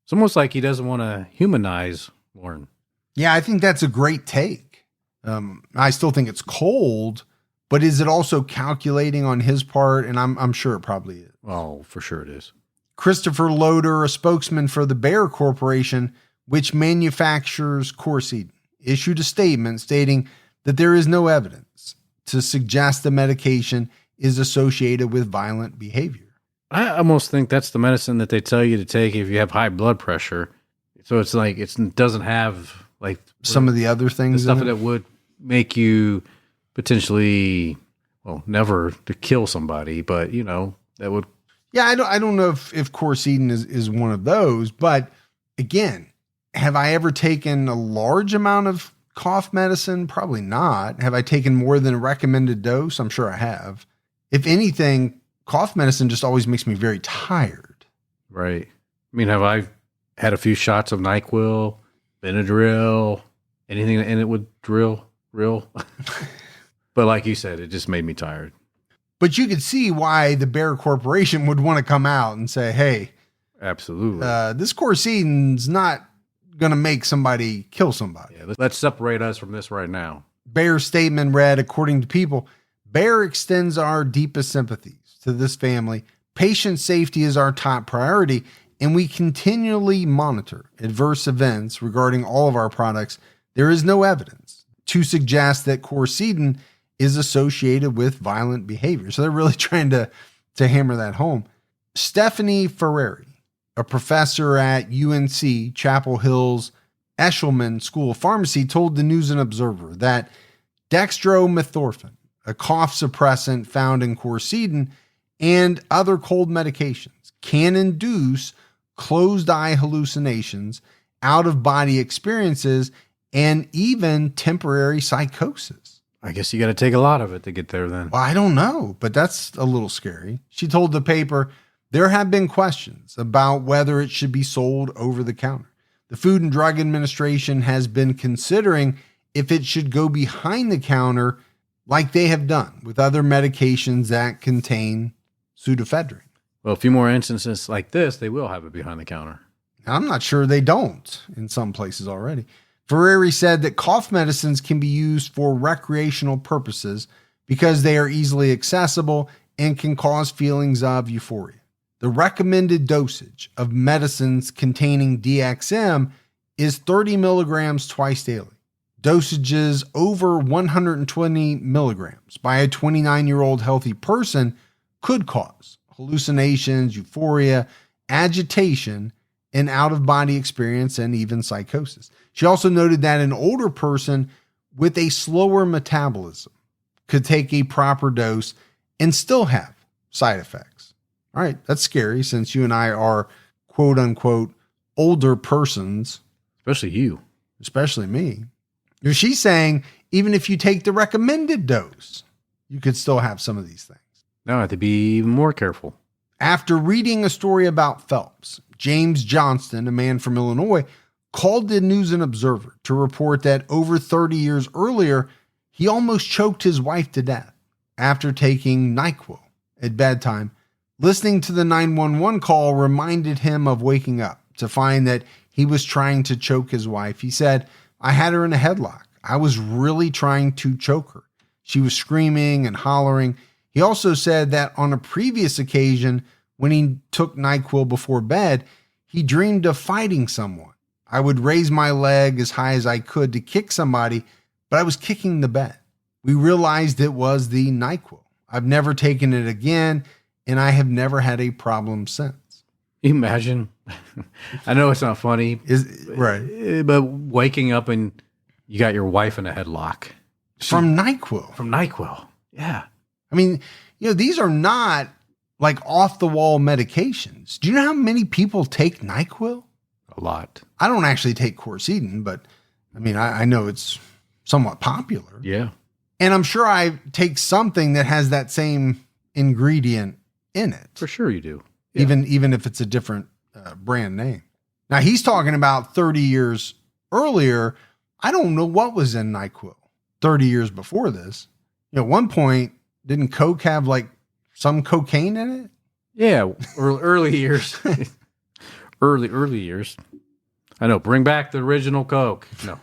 It's almost like he doesn't want to humanize Lauren. Yeah, I think that's a great take. I still think it's cold, but is it also calculating on his part? And I'm sure it probably is. Oh, for sure it is. Christopher Loader, a spokesman for the Bayer Corporation, which manufactures Corsedin, issued a statement stating that there is no evidence to suggest the medication is associated with violent behavior. I almost think that's the medicine that they tell you to take if you have high blood pressure. So it's like it doesn't have like some of the other things, the stuff that would make you potentially, well, never to kill somebody, but you know, that would. Yeah, I don't know if Corsedin is one of those, but again, have I ever taken a large amount of cough medicine? Probably not. Have I taken more than a recommended dose? I'm sure I have. If anything, cough medicine just always makes me very tired. Right. I mean, have I had a few shots of NyQuil, Benadryl, anything, and it would drill? But like you said, it just made me tired. But you could see why the Bayer Corporation would want to come out and say, hey, absolutely, this Corsedin's not going to make somebody kill somebody. Yeah, let's separate us from this right now. Bayer's statement read, according to People, Bayer extends our deepest sympathies to this family. Patient safety is our top priority, and we continually monitor adverse events regarding all of our products. There is no evidence to suggest that Corsedin is associated with violent behavior. So they're really trying to hammer that home. Stephanie Ferrari, a professor at UNC Chapel Hill's Eshelman School of Pharmacy, told the News and Observer that dextromethorphan, a cough suppressant found in Corsedin, and other cold medications can induce closed eye hallucinations, out-of-body experiences, and even temporary psychosis. I guess you got to take a lot of it to get there then. Well, I don't know, but that's a little scary. She told the paper, There have been questions about whether it should be sold over the counter. The Food and Drug Administration has been considering if it should go behind the counter like they have done with other medications that contain pseudoephedrine. Well, a few more instances like this, they will have it behind the counter. I'm not sure they don't in some places already. Ferrari said that cough medicines can be used for recreational purposes because they are easily accessible and can cause feelings of euphoria. The recommended dosage of medicines containing DXM is 30 milligrams twice daily. Dosages over 120 milligrams by a 29-year-old healthy person could cause hallucinations, euphoria, agitation, an out-of-body experience, and even psychosis. She also noted that an older person with a slower metabolism could take a proper dose and still have side effects. All right, that's scary since you and I are quote-unquote older persons. Especially you. Especially me. She's saying even if you take the recommended dose, you could still have some of these things. Now I have to be even more careful. After reading a story about Phelps, James Johnston, a man from Illinois, called the News and Observer to report that over 30 years earlier, he almost choked his wife to death after taking NyQuil at bedtime. Listening to the 911 call reminded him of waking up to find that he was trying to choke his wife. He said, "I had her in a headlock. I was really trying to choke her. She was screaming and hollering." He also said that on a previous occasion, when he took NyQuil before bed, he dreamed of fighting someone. "I would raise my leg as high as I could to kick somebody, but I was kicking the bed." We realized it was the NyQuil. "I've never taken it again, and I have never had a problem since." Imagine. I know it's not funny. Right. But waking up and you got your wife in a headlock. From NyQuil. From NyQuil. Yeah. I mean, these are not like off the wall medications. Do you know how many people take NyQuil? A lot. I don't actually take quercetin, but I mean, I know it's somewhat popular. Yeah. And I'm sure I take something that has that same ingredient in it. For sure you do. Yeah. Even if it's a different brand name. Now he's talking about 30 years earlier. I don't know what was in NyQuil 30 years before this. At one point, didn't Coke have like some cocaine in it? Yeah, early years. early years. I know. Bring back the original Coke. No.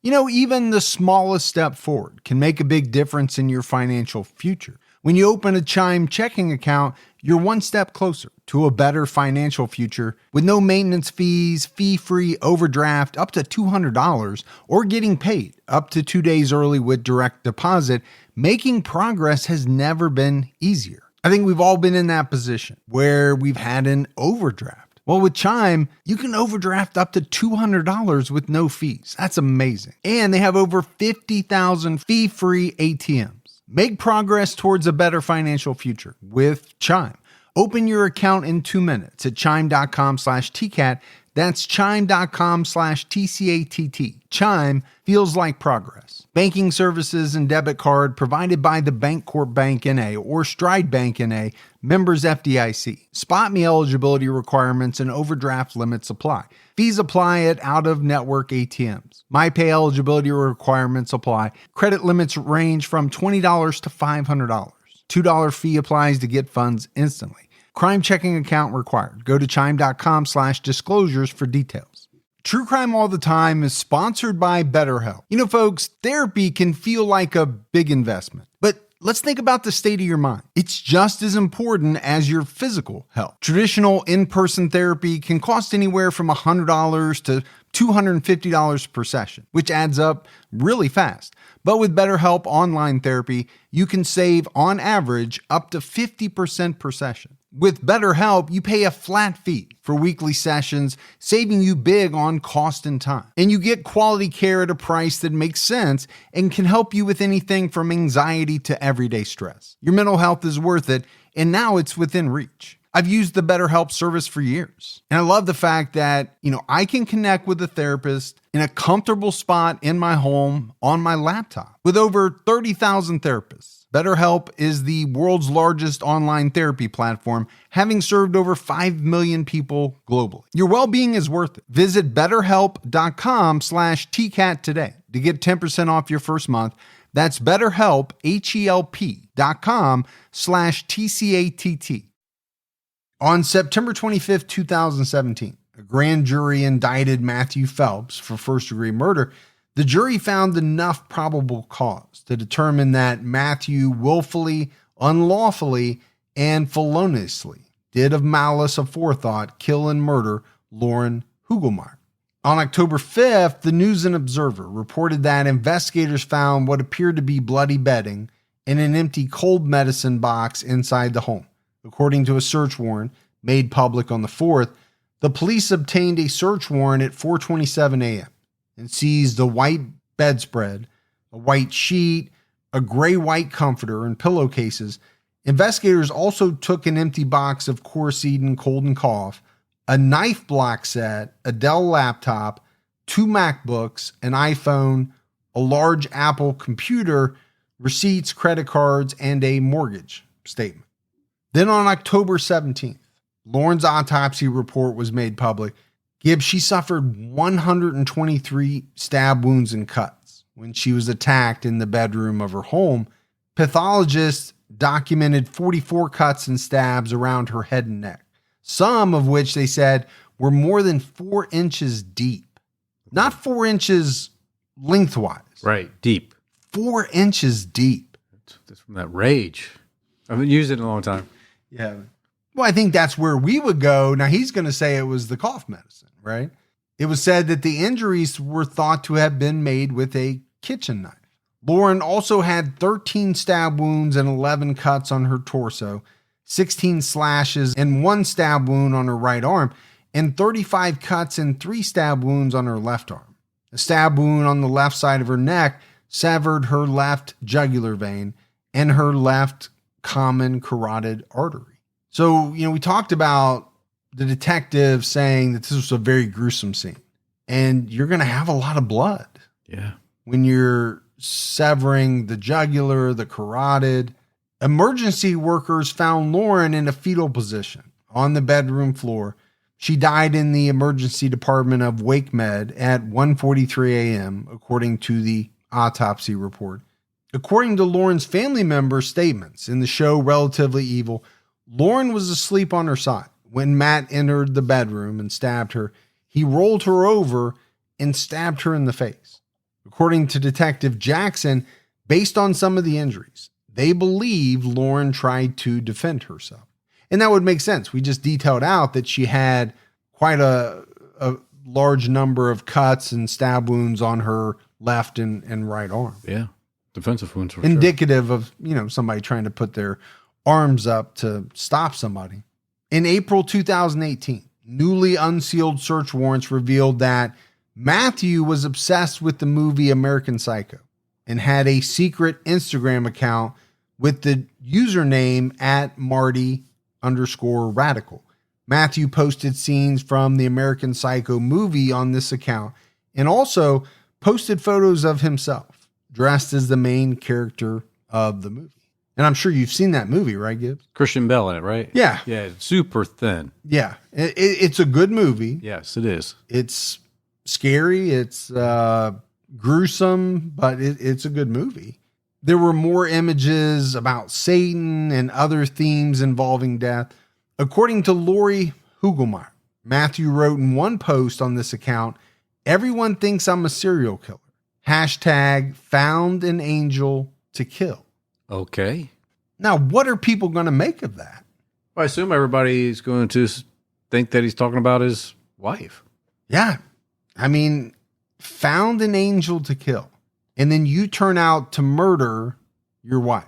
Even the smallest step forward can make a big difference in your financial future. When you open a Chime checking account, you're one step closer to a better financial future with no maintenance fees, fee-free overdraft up to $200, or getting paid up to 2 days early with direct deposit. Making progress has never been easier. I think we've all been in that position where we've had an overdraft. Well, with Chime, you can overdraft up to $200 with no fees. That's amazing. And they have over 50,000 fee-free ATMs. Make progress towards a better financial future with Chime. Open your account in 2 minutes at chime.com/TCAT. That's chime.com/TCATT. Chime feels like progress. Banking services and debit card provided by the Bancorp Bank N.A. or Stride Bank N.A., members FDIC. Spot me eligibility requirements and overdraft limits apply. Fees apply at out-of-network ATMs. MyPay eligibility requirements apply. Credit limits range from $20 to $500. $2 fee applies to get funds instantly. Crime checking account required. Go to chime.com/disclosures for details. True Crime All the Time is sponsored by BetterHelp. Folks, therapy can feel like a big investment, but let's think about the state of your mind. It's just as important as your physical health. Traditional in-person therapy can cost anywhere from $100 to $250 per session, which adds up really fast. But with BetterHelp Online Therapy, you can save, on average, up to 50% per session. With BetterHelp, you pay a flat fee for weekly sessions, saving you big on cost and time. And you get quality care at a price that makes sense and can help you with anything from anxiety to everyday stress. Your mental health is worth it, and now it's within reach. I've used the BetterHelp service for years. And I love the fact that, I can connect with a therapist in a comfortable spot in my home on my laptop. With over 30,000 therapists BetterHelp is the world's largest online therapy platform, having served over 5 million people globally. Your well-being is worth it. Visit betterhelp.com/TCAT today to get 10% off your first month. That's BetterHelp, HELP.com/TCATT. On September 25th, 2017, a grand jury indicted Matthew Phelps for first-degree murder. The jury found enough probable cause to determine that Matthew willfully, unlawfully, and feloniously did of malice aforethought kill and murder Lauren Hugelmaier. On October 5th, the News and Observer reported that investigators found what appeared to be bloody bedding in an empty cold medicine box inside the home. According to a search warrant made public on the 4th, the police obtained a search warrant at 4:27 a.m. and seized a white bedspread, a white sheet, a gray-white comforter, and pillowcases. Investigators also took an empty box of Coricidin cold and cough, a knife block set, a Dell laptop, 2 MacBooks, an iPhone, a large Apple computer, receipts, credit cards, and a mortgage statement. Then on October 17th, Lauren's autopsy report was made public. Gibbs, she suffered 123 stab wounds and cuts when she was attacked in the bedroom of her home. Pathologists documented 44 cuts and stabs around her head and neck, some of which they said were more than 4 inches deep. Not 4 inches lengthwise. Right, deep. 4 inches deep. That's from that rage. I've been using it a long time. Yeah. Well, I think that's where we would go. Now, he's going to say it was the cough medicine, right? It was said that the injuries were thought to have been made with a kitchen knife. Lauren also had 13 stab wounds and 11 cuts on her torso, 16 slashes and 1 stab wound on her right arm, and 35 cuts and 3 stab wounds on her left arm. A stab wound on the left side of her neck severed her left jugular vein and her left common carotid artery. So, we talked about the detective saying that this was a very gruesome scene, and you're going to have a lot of blood. Yeah. When you're severing the jugular, the carotid. Emergency workers found Lauren in a fetal position on the bedroom floor. She died in the emergency department of Wake Med at 1:43 a.m., according to the autopsy report. According to Lauren's family member statements in the show Relatively Evil, Lauren was asleep on her side when Matt entered the bedroom and stabbed her. He rolled her over and stabbed her in the face. According to Detective Jackson, based on some of the injuries, they believe Lauren tried to defend herself. And that would make sense. We just detailed out that she had quite a large number of cuts and stab wounds on her left and right arm. Yeah. Defensive wounds for indicative of, somebody trying to put their arms up to stop somebody. In April 2018, newly unsealed search warrants revealed that Matthew was obsessed with the movie American Psycho and had a secret Instagram account with the username @Marty_radical. Matthew posted scenes from the American Psycho movie on this account and also posted photos of himself dressed as the main character of the movie. And I'm sure you've seen that movie, right, Gibbs? Christian Bale in it, right? Yeah. Yeah, it's super thin. Yeah. It's a good movie. Yes, it is. It's scary. It's gruesome, but it's a good movie. There were more images about Satan and other themes involving death. According to Lauren Hugelmaier, Matthew wrote in one post on this account, "Everyone thinks I'm a serial killer. #found an angel to kill." Okay. Now, what are people going to make of that? Well, I assume everybody's going to think that he's talking about his wife. Yeah. I mean, found an angel to kill. And then you turn out to murder your wife.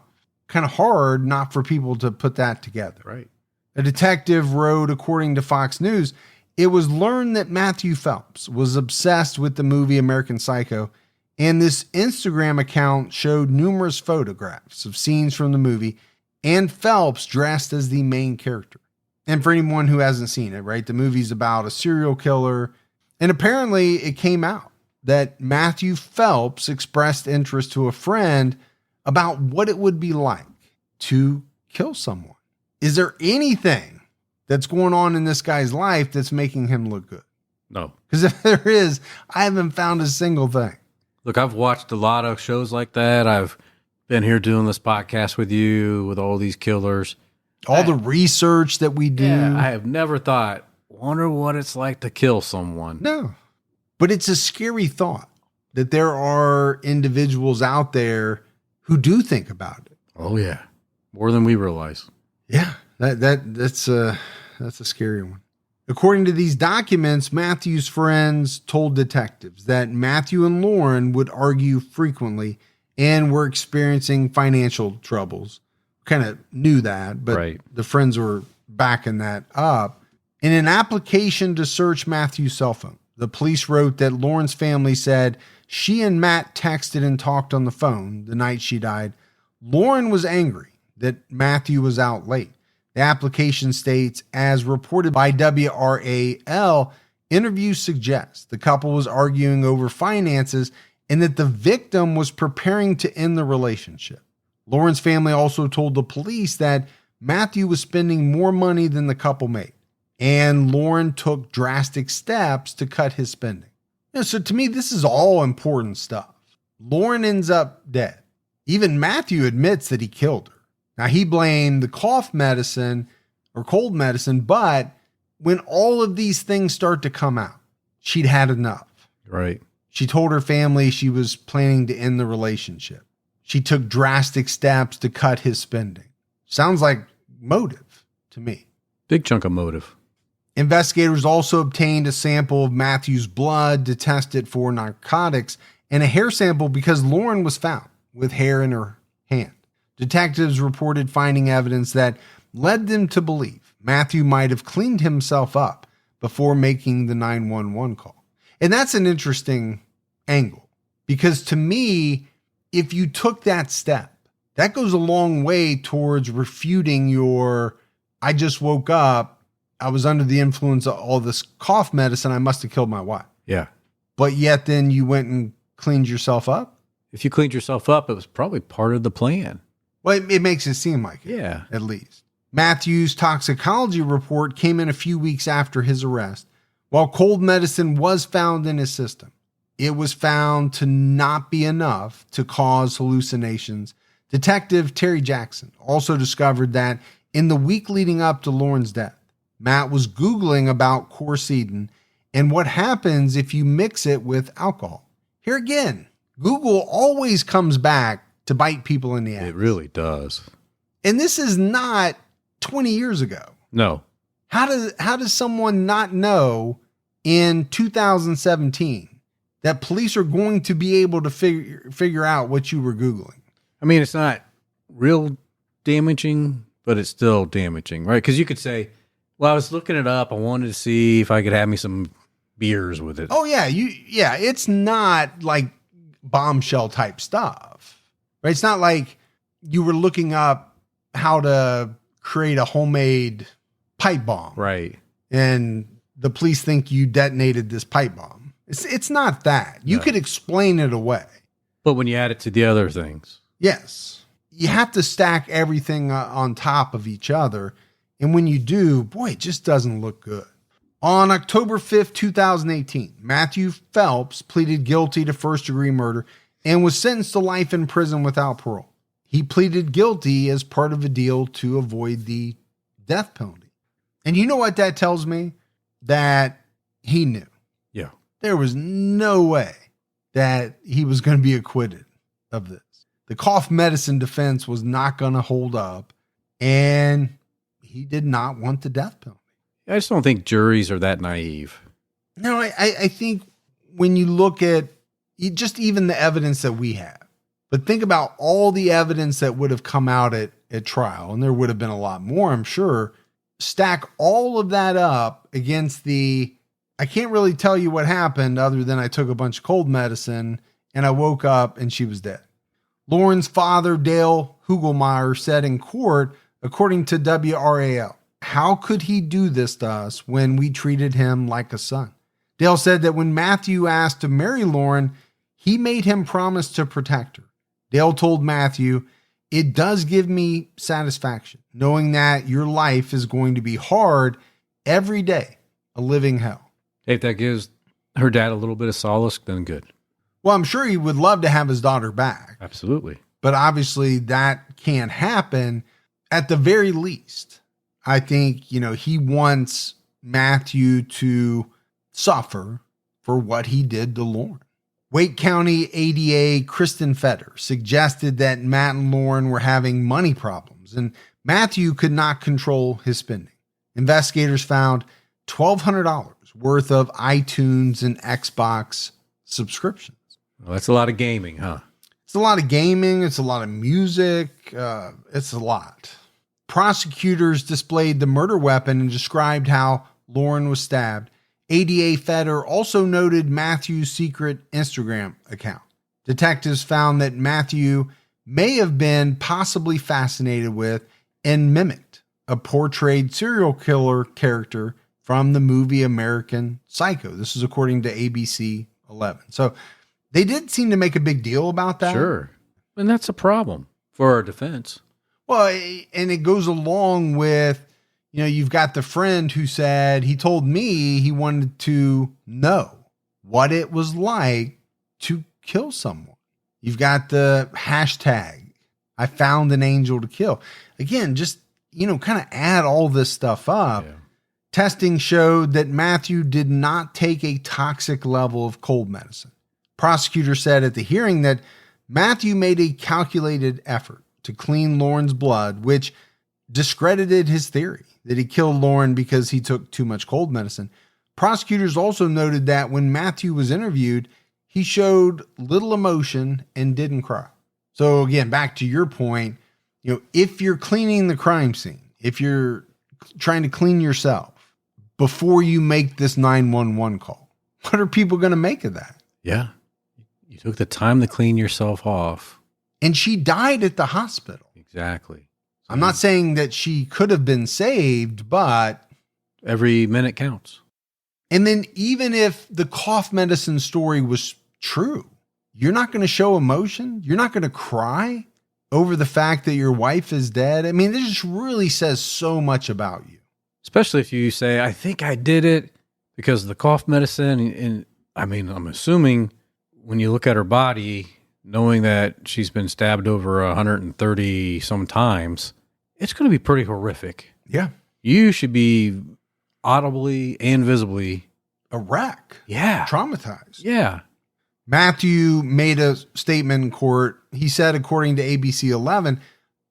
Kind of hard not for people to put that together. Right. A detective wrote, according to Fox News, it was learned that Matthew Phelps was obsessed with the movie American Psycho, and this Instagram account showed numerous photographs of scenes from the movie and Phelps dressed as the main character. And for anyone who hasn't seen it, right, the movie's about a serial killer, and apparently it came out that Matthew Phelps expressed interest to a friend about what it would be like to kill someone. Is there anything that's going on in this guy's life that's making him look good? No. Because if there is, I haven't found a single thing. Look, I've watched a lot of shows like that. I've been here doing this podcast with you, with all these killers. All the research that we do. Yeah, I have never thought, wonder what it's like to kill someone. No. But it's a scary thought that there are individuals out there who do think about it. Oh, yeah. More than we realize. Yeah, that's a scary one. According to these documents, Matthew's friends told detectives that Matthew and Lauren would argue frequently and were experiencing financial troubles. Kind of knew that, but The friends were backing that up. In an application to search Matthew's cell phone, the police wrote that Lauren's family said she and Matt texted and talked on the phone the night she died. Lauren was angry that Matthew was out late. The application states, as reported by WRAL, interviews suggest the couple was arguing over finances and that the victim was preparing to end the relationship. Lauren's family also told the police that Matthew was spending more money than the couple made, and Lauren took drastic steps to cut his spending. So to me, this is all important stuff. Lauren ends up dead. Even Matthew admits that he killed her. Now, he blamed the cough medicine or cold medicine, but when all of these things start to come out, she'd had enough. Right. She told her family she was planning to end the relationship. She took drastic steps to cut his spending. Sounds like motive to me. Big chunk of motive. Investigators also obtained a sample of Matthew's blood to test it for narcotics and a hair sample because Lauren was found with hair in her hand. Detectives reported finding evidence that led them to believe Matthew might have cleaned himself up before making the 911 call. And that's an interesting angle because to me, if you took that step, that goes a long way towards refuting your, I just woke up, I was under the influence of all this cough medicine, I must have killed my wife. Yeah. But yet then you went and cleaned yourself up? If you cleaned yourself up, it was probably part of the plan. Well, it makes it seem like it. Yeah. At least. Matthew's toxicology report came in a few weeks after his arrest. While cold medicine was found in his system, it was found to not be enough to cause hallucinations. Detective Terry Jackson also discovered that in the week leading up to Lauren's death, Matt was Googling about quercetin and what happens if you mix it with alcohol. Here again, Google always comes back to bite people in the ass. It really does. And this is not 20 years ago. No. How does someone not know in 2017 that police are going to be able to figure out what you were Googling? I mean, it's not real damaging, but it's still damaging, right? Because you could say, well, I was looking it up. I wanted to see if I could have me some beers with it. Oh, yeah. It's not like bombshell type stuff, right? It's not like you were looking up how to create a homemade pipe bomb. Right. And the police think you detonated this pipe bomb. It's not that. You could explain it away. But when you add it to the other things. Yes. You have to stack everything on top of each other. And when you do, boy, it just doesn't look good. On October 5th, 2018, Matthew Phelps pleaded guilty to first-degree murder and was sentenced to life in prison without parole. He pleaded guilty as part of a deal to avoid the death penalty. And you know what that tells me? That he knew. Yeah. There was no way that he was going to be acquitted of this. The cough medicine defense was not going to hold up, and he did not want the death penalty. I just don't think juries are that naive. No, I think when you look at just even the evidence that we have, but think about all the evidence that would have come out at trial, and there would have been a lot more, I'm sure. Stack all of that up against I can't really tell you what happened other than I took a bunch of cold medicine and I woke up and she was dead. Lauren's father, Dale Hugelmaier, said in court, according to WRAL, how could he do this to us when we treated him like a son? Dale said that when Matthew asked to marry Lauren, he made him promise to protect her. Dale told Matthew, "It does give me satisfaction knowing that your life is going to be hard every day, a living hell." If that gives her dad a little bit of solace, then good. Well, I'm sure he would love to have his daughter back, Absolutely. but obviously that can't happen. At the very least, I think, he wants Matthew to suffer for what he did to Lauren. Wake County ADA Kristen Fetter suggested that Matt and Lauren were having money problems and Matthew could not control his spending. Investigators found $1,200 worth of iTunes and Xbox subscriptions. Well, that's a lot of gaming, huh? It's a lot of gaming. It's a lot of music. It's a lot. Prosecutors displayed the murder weapon and described how Lauren was stabbed. ADA Fetter also noted Matthew's secret Instagram account. Detectives found that Matthew may have been possibly fascinated with and mimicked a portrayed serial killer character from the movie American Psycho. This is according to ABC 11. So they did seem to make a big deal about that. Sure. And that's a problem for our defense. Well, and it goes along with, you've got the friend who said he told me he wanted to know what it was like to kill someone. You've got the hashtag, I found an angel to kill. Again, just, kind of add all this stuff up. Yeah. Testing showed that Matthew did not take a toxic level of cold medicine. Prosecutor said at the hearing that Matthew made a calculated effort to clean Lauren's blood, which discredited his theory that he killed Lauren because he took too much cold medicine. Prosecutors also noted that when Matthew was interviewed, he showed little emotion and didn't cry. So again, back to your point, if you're cleaning the crime scene, if you're trying to clean yourself before you make this 911 call, what are people going to make of that? Yeah. You took the time to clean yourself off. And she died at the hospital. Exactly. I'm not saying that she could have been saved, but every minute counts. And then even if the cough medicine story was true, you're not going to show emotion. You're not going to cry over the fact that your wife is dead. I mean, this just really says so much about you. Especially if you say, I think I did it because of the cough medicine. And I'm assuming when you look at her body, knowing that she's been stabbed over 130 some times, it's going to be pretty horrific. Yeah. You should be audibly and visibly a wreck. Yeah. Traumatized. Yeah. Matthew made a statement in court. He said, according to ABC 11,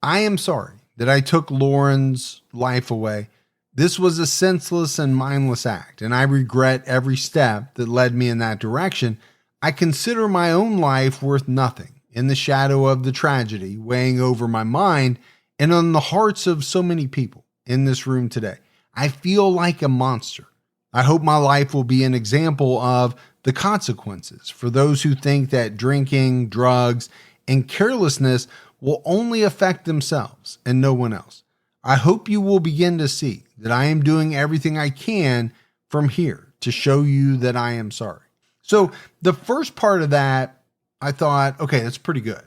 "I am sorry that I took Lauren's life away. This was a senseless and mindless act, and I regret every step that led me in that direction. I consider my own life worth nothing in the shadow of the tragedy weighing over my mind and on the hearts of so many people in this room today. I feel like a monster. I hope my life will be an example of the consequences for those who think that drinking, drugs, and carelessness will only affect themselves and no one else. I hope you will begin to see that I am doing everything I can from here to show you that I am sorry." So the first part of that, I thought, okay, that's pretty good.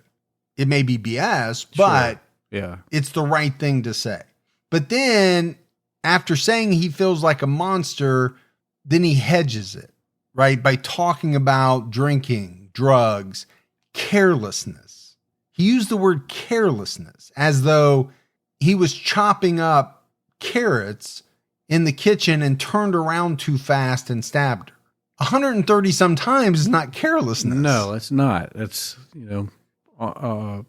It may be BS, but yeah, it's the right thing to say. But then after saying he feels like a monster, then he hedges it, right? By talking about drinking, drugs, carelessness. He used the word carelessness as though he was chopping up carrots in the kitchen and turned around too fast and stabbed her. 130 sometimes is not carelessness. No, it's not. That's, on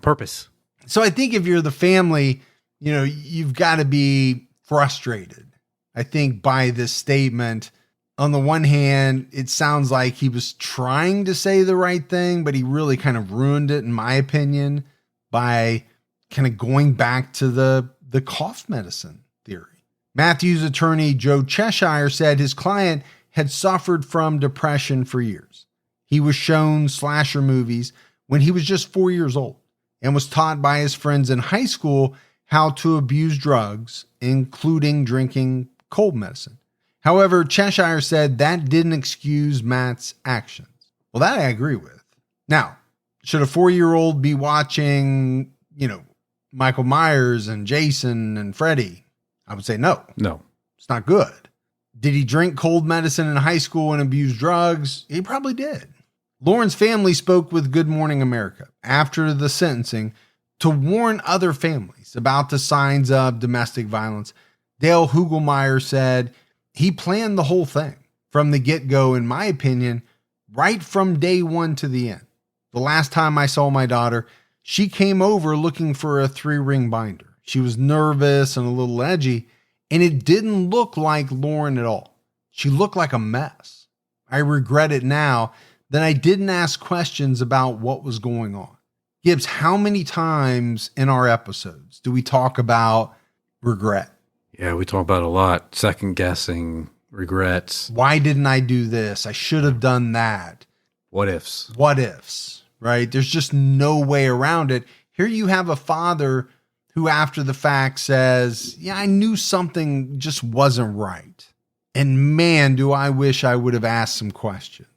purpose. So I think if you're the family, you've got to be frustrated, I think, by this statement. On the one hand, it sounds like he was trying to say the right thing, but he really kind of ruined it, in my opinion, by kind of going back to the cough medicine theory. Matthew's attorney, Joe Cheshire, said his client had suffered from depression for years. He was shown slasher movies when he was just 4 years old and was taught by his friends in high school how to abuse drugs, including drinking cold medicine. However, Cheshire said that didn't excuse Matt's actions. Well, that I agree with. Now, Should a 4-year-old be watching, Michael Myers and Jason and Freddy? I would say no. No. It's not good. Did he drink cold medicine in high school and abuse drugs? He probably did. Lauren's family spoke with Good Morning America after the sentencing to warn other families about the signs of domestic violence. Dale Hugelmaier said he planned the whole thing from the get-go, in my opinion, right from day one to the end. The last time I saw my daughter, she came over looking for a 3-ring binder. She was nervous and a little edgy, and it didn't look like Lauren at all. She looked like a mess. I regret it now that I didn't ask questions about what was going on. Gibbs, how many times in our episodes do we talk about regret? Yeah, we talk about it a lot. Second guessing, regrets. Why didn't I do this? I should have done that. What ifs? What ifs, right? There's just no way around it. Here you have a father who after the fact says, yeah, I knew something just wasn't right. And man, do I wish I would have asked some questions.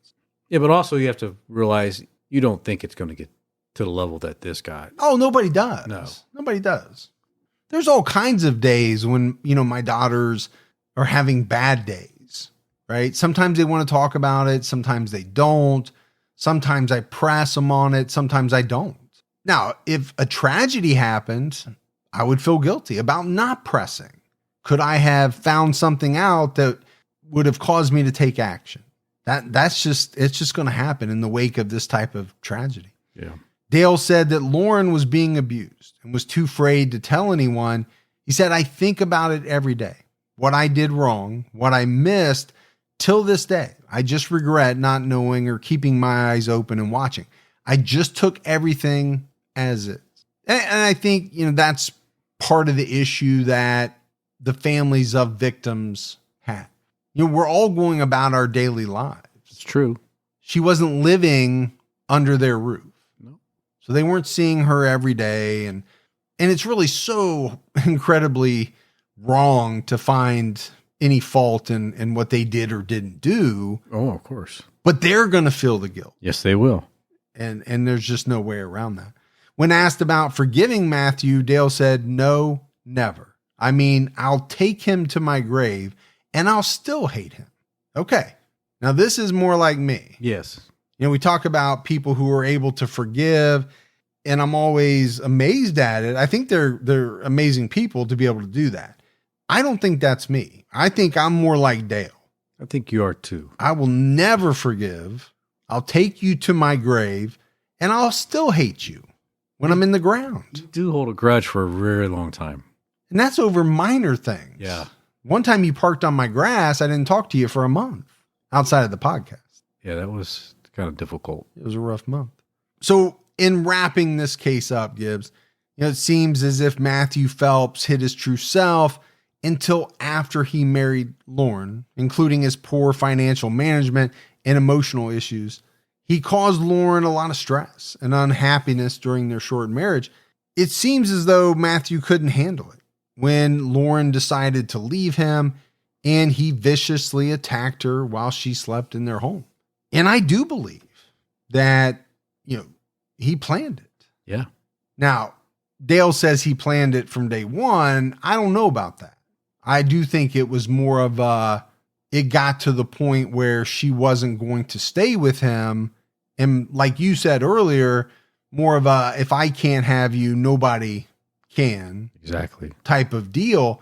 Yeah, but also you have to realize you don't think it's going to get to the level that this got. Oh, nobody does. No. Nobody does. There's all kinds of days when, my daughters are having bad days, right? Sometimes they want to talk about it. Sometimes they don't. Sometimes I press them on it. Sometimes I don't. Now, if a tragedy happened, I would feel guilty about not pressing. Could I have found something out that would have caused me to take action? It's just going to happen in the wake of this type of tragedy. Yeah. Dale said that Lauren was being abused and was too afraid to tell anyone. He said, I think about it every day. What I did wrong, what I missed till this day. I just regret not knowing or keeping my eyes open and watching. I just took everything as is. And I think, that's part of the issue that the families of victims have. We're all going about our daily lives. It's true. She wasn't living under their roof. No. So they weren't seeing her every day. And it's really so incredibly wrong to find any fault in what they did or didn't do. Oh, of course. But they're going to feel the guilt. Yes, they will. And there's just no way around that. When asked about forgiving Matthew, Dale said, no, never. I mean, I'll take him to my grave and I'll still hate him. Okay. Now this is more like me. Yes. We talk about people who are able to forgive, and I'm always amazed at it. I think they're amazing people to be able to do that. I don't think that's me. I think I'm more like Dale. I think you are too. I will never forgive. I'll take you to my grave and I'll still hate you when I'm in the ground. You do hold a grudge for a very long time. And that's over minor things. Yeah. One time you parked on my grass, I didn't talk to you for a month outside of the podcast. Yeah, that was kind of difficult. It was a rough month. So in wrapping this case up, Gibbs, it seems as if Matthew Phelps hid his true self until after he married Lauren, including his poor financial management and emotional issues. He caused Lauren a lot of stress and unhappiness during their short marriage. It seems as though Matthew couldn't handle it when Lauren decided to leave him, and he viciously attacked her while she slept in their home. And I do believe that, he planned it. Yeah. Now, Dale says he planned it from day one. I don't know about that. I do think it was more of it got to the point where she wasn't going to stay with him. And like you said earlier, more of if I can't have you, nobody can. Exactly. Type of deal.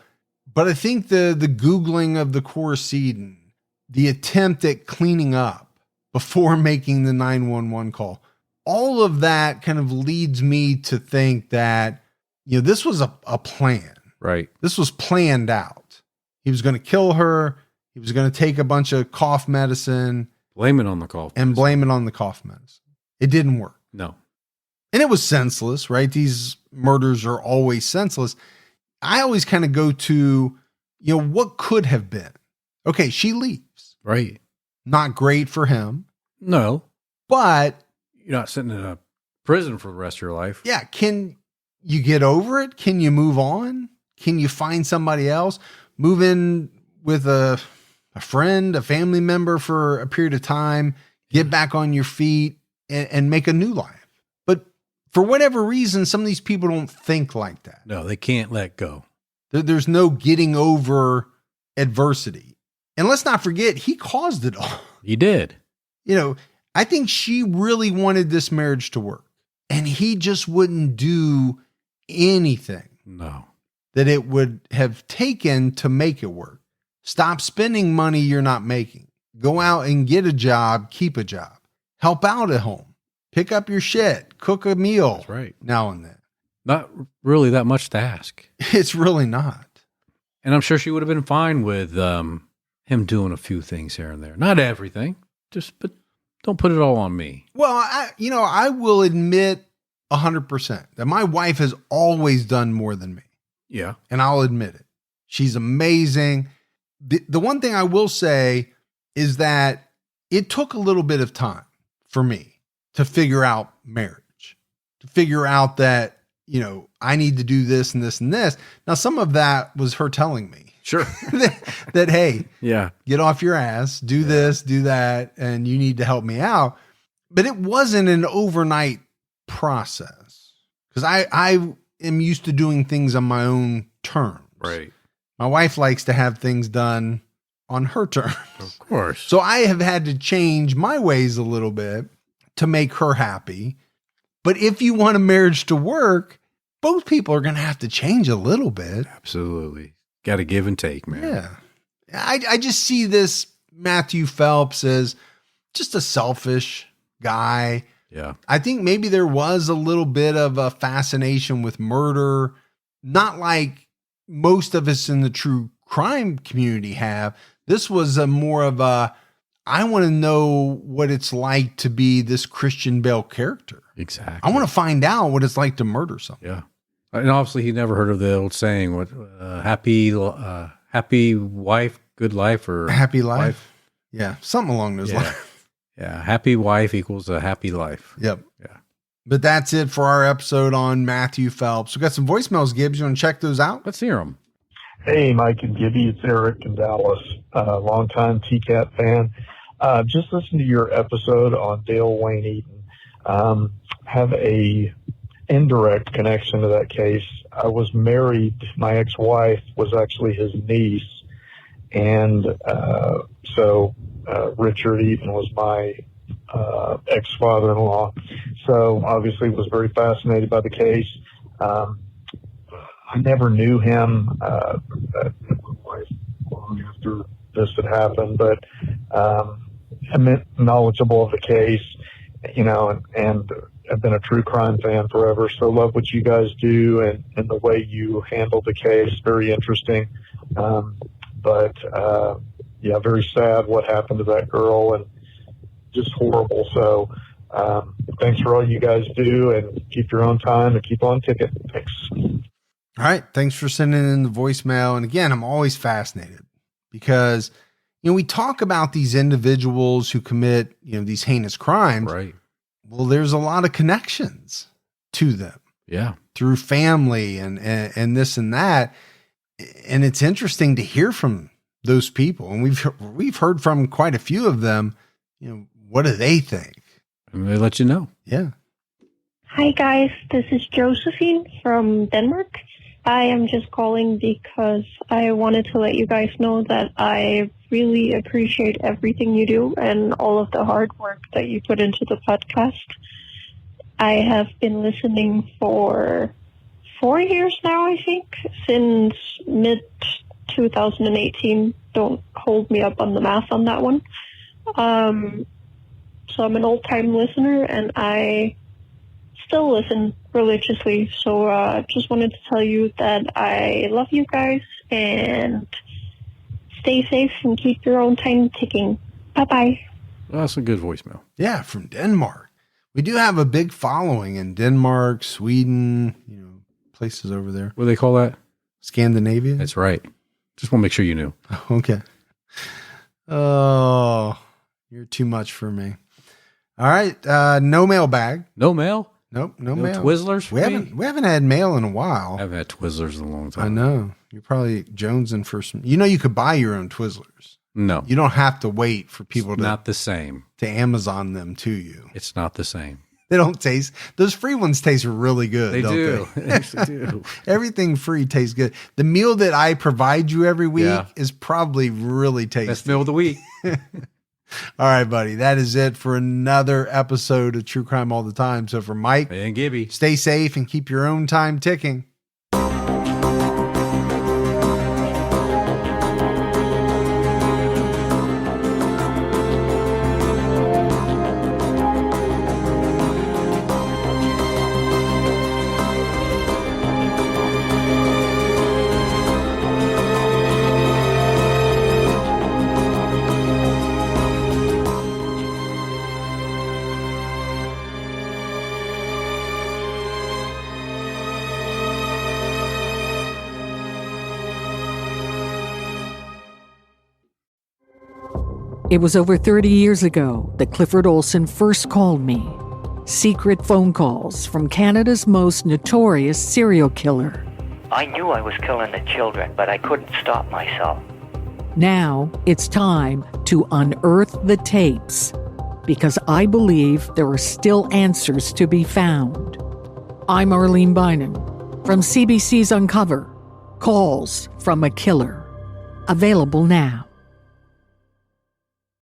But I think the Googling of the Coruscant, the attempt at cleaning up before making the 911 call, all of that kind of leads me to think that, this was a plan. Right. This was planned out. He was going to kill her. He was going to take a bunch of cough medicine. Blame it on the cough and blame it on the cough medicine. It didn't work. No. And it was senseless, right? These murders are always senseless. I always kind of go to, what could have been? Okay, she leaves. Right. Not great for him. No. But you're not sitting in a prison for the rest of your life. Yeah. Can you get over it? Can you move on? Can you find somebody else? Move in with a friend, a family member for a period of time, get back on your feet and make a new life. For whatever reason, some of these people don't think like that. No, they can't let go. There's no getting over adversity. And let's not forget, he caused it all. He did. I think she really wanted this marriage to work. And he just wouldn't do anything No. that it would have taken to make it work. Stop spending money you're not making. Go out and get a job, keep a job. Help out at home. Pick up your shit. Cook a meal. That's right. Now and then. Not really that much to ask. It's really not. And I'm sure she would have been fine with him doing a few things here and there. Not everything. But don't put it all on me. Well, I will admit 100% that my wife has always done more than me. Yeah. And I'll admit it. She's amazing. The one thing I will say is that it took a little bit of time for me to figure out marriage, to figure out that, I need to do this and this and this. Now, some of that was her telling me. Sure. that, hey, yeah, get off your ass, do this, do that, and you need to help me out. But it wasn't an overnight process because I am used to doing things on my own terms. Right. My wife likes to have things done on her terms. Of course. So I have had to change my ways a little bit to make her happy. But if you want a marriage to work, both people are going to have to change a little bit. Absolutely. Got to give and take, man. Yeah. I just see this Matthew Phelps as just a selfish guy. Yeah. I think maybe there was a little bit of a fascination with murder, not like most of us in the true crime community have. This was a more of a, I want to know what it's like to be this Christian Bale character. Exactly. I want to find out what it's like to murder someone. Yeah. And obviously he never heard of the old saying, what, happy wife, good life, or happy life. Yeah. Something along those lines. Yeah. Happy wife equals a happy life. Yep. Yeah. But that's it for our episode on Matthew Phelps. We got some voicemails, Gibbs. You want to check those out? Let's hear them. Hey, Mike and Gibby, it's Eric in Dallas, longtime TCAT fan. Just listened to your episode on Dale Wayne Eaton. Have a indirect connection to that case. I was married. My ex-wife was actually his niece. And so Richard Eaton was my ex-father-in-law. So obviously was very fascinated by the case. I never knew him long after this had happened, but I'm knowledgeable of the case, and I've been a true crime fan forever. So love what you guys do and the way you handle the case. Very interesting. But very sad what happened to that girl and just horrible. So thanks for all you guys do, and keep your own time and keep on ticking. Thanks. All right. Thanks for sending in the voicemail. And again, I'm always fascinated because, we talk about these individuals who commit, these heinous crimes. Right. Well, there's a lot of connections to them. Yeah. Through family and this and that. And it's interesting to hear from those people. And we've heard from quite a few of them. What do they think? And they let you know. Yeah. Hi guys, this is Josephine from Denmark. I am just calling because I wanted to let you guys know that I really appreciate everything you do and all of the hard work that you put into the podcast. I have been listening for 4 years now, I think, since mid-2018. Don't hold me up on the math on that one. So I'm an old-time listener, and I still listen religiously. So just wanted to tell you that I love you guys, and stay safe and keep your own time ticking. Bye-bye. Well, that's a good voicemail. Yeah, from Denmark. We do have a big following in Denmark, Sweden, places over there. What do they call that? Scandinavia? That's right. Just want to make sure you knew. Okay. Oh, you're too much for me. All right. No mailbag. No mail? Nope. No mail. Twizzlers? We haven't had mail in a while. I haven't had Twizzlers in a long time. I know. You're probably jonesing for some. You could buy your own Twizzlers. No. You don't have to wait for people Not the same. to Amazon them to you. It's not the same. They don't taste, those free ones taste really good. They don't do. They? They actually do. Everything free tastes good. The meal that I provide you every week is probably really tasty. Best meal of the week. All right, buddy. That is it for another episode of True Crime All the Time. So for Mike and Gibby, stay safe and keep your own time ticking. It was over 30 years ago that Clifford Olson first called me. Secret phone calls from Canada's most notorious serial killer. I knew I was killing the children, but I couldn't stop myself. Now it's time to unearth the tapes, because I believe there are still answers to be found. I'm Arlene Bynum from CBC's Uncover, Calls from a Killer. Available now.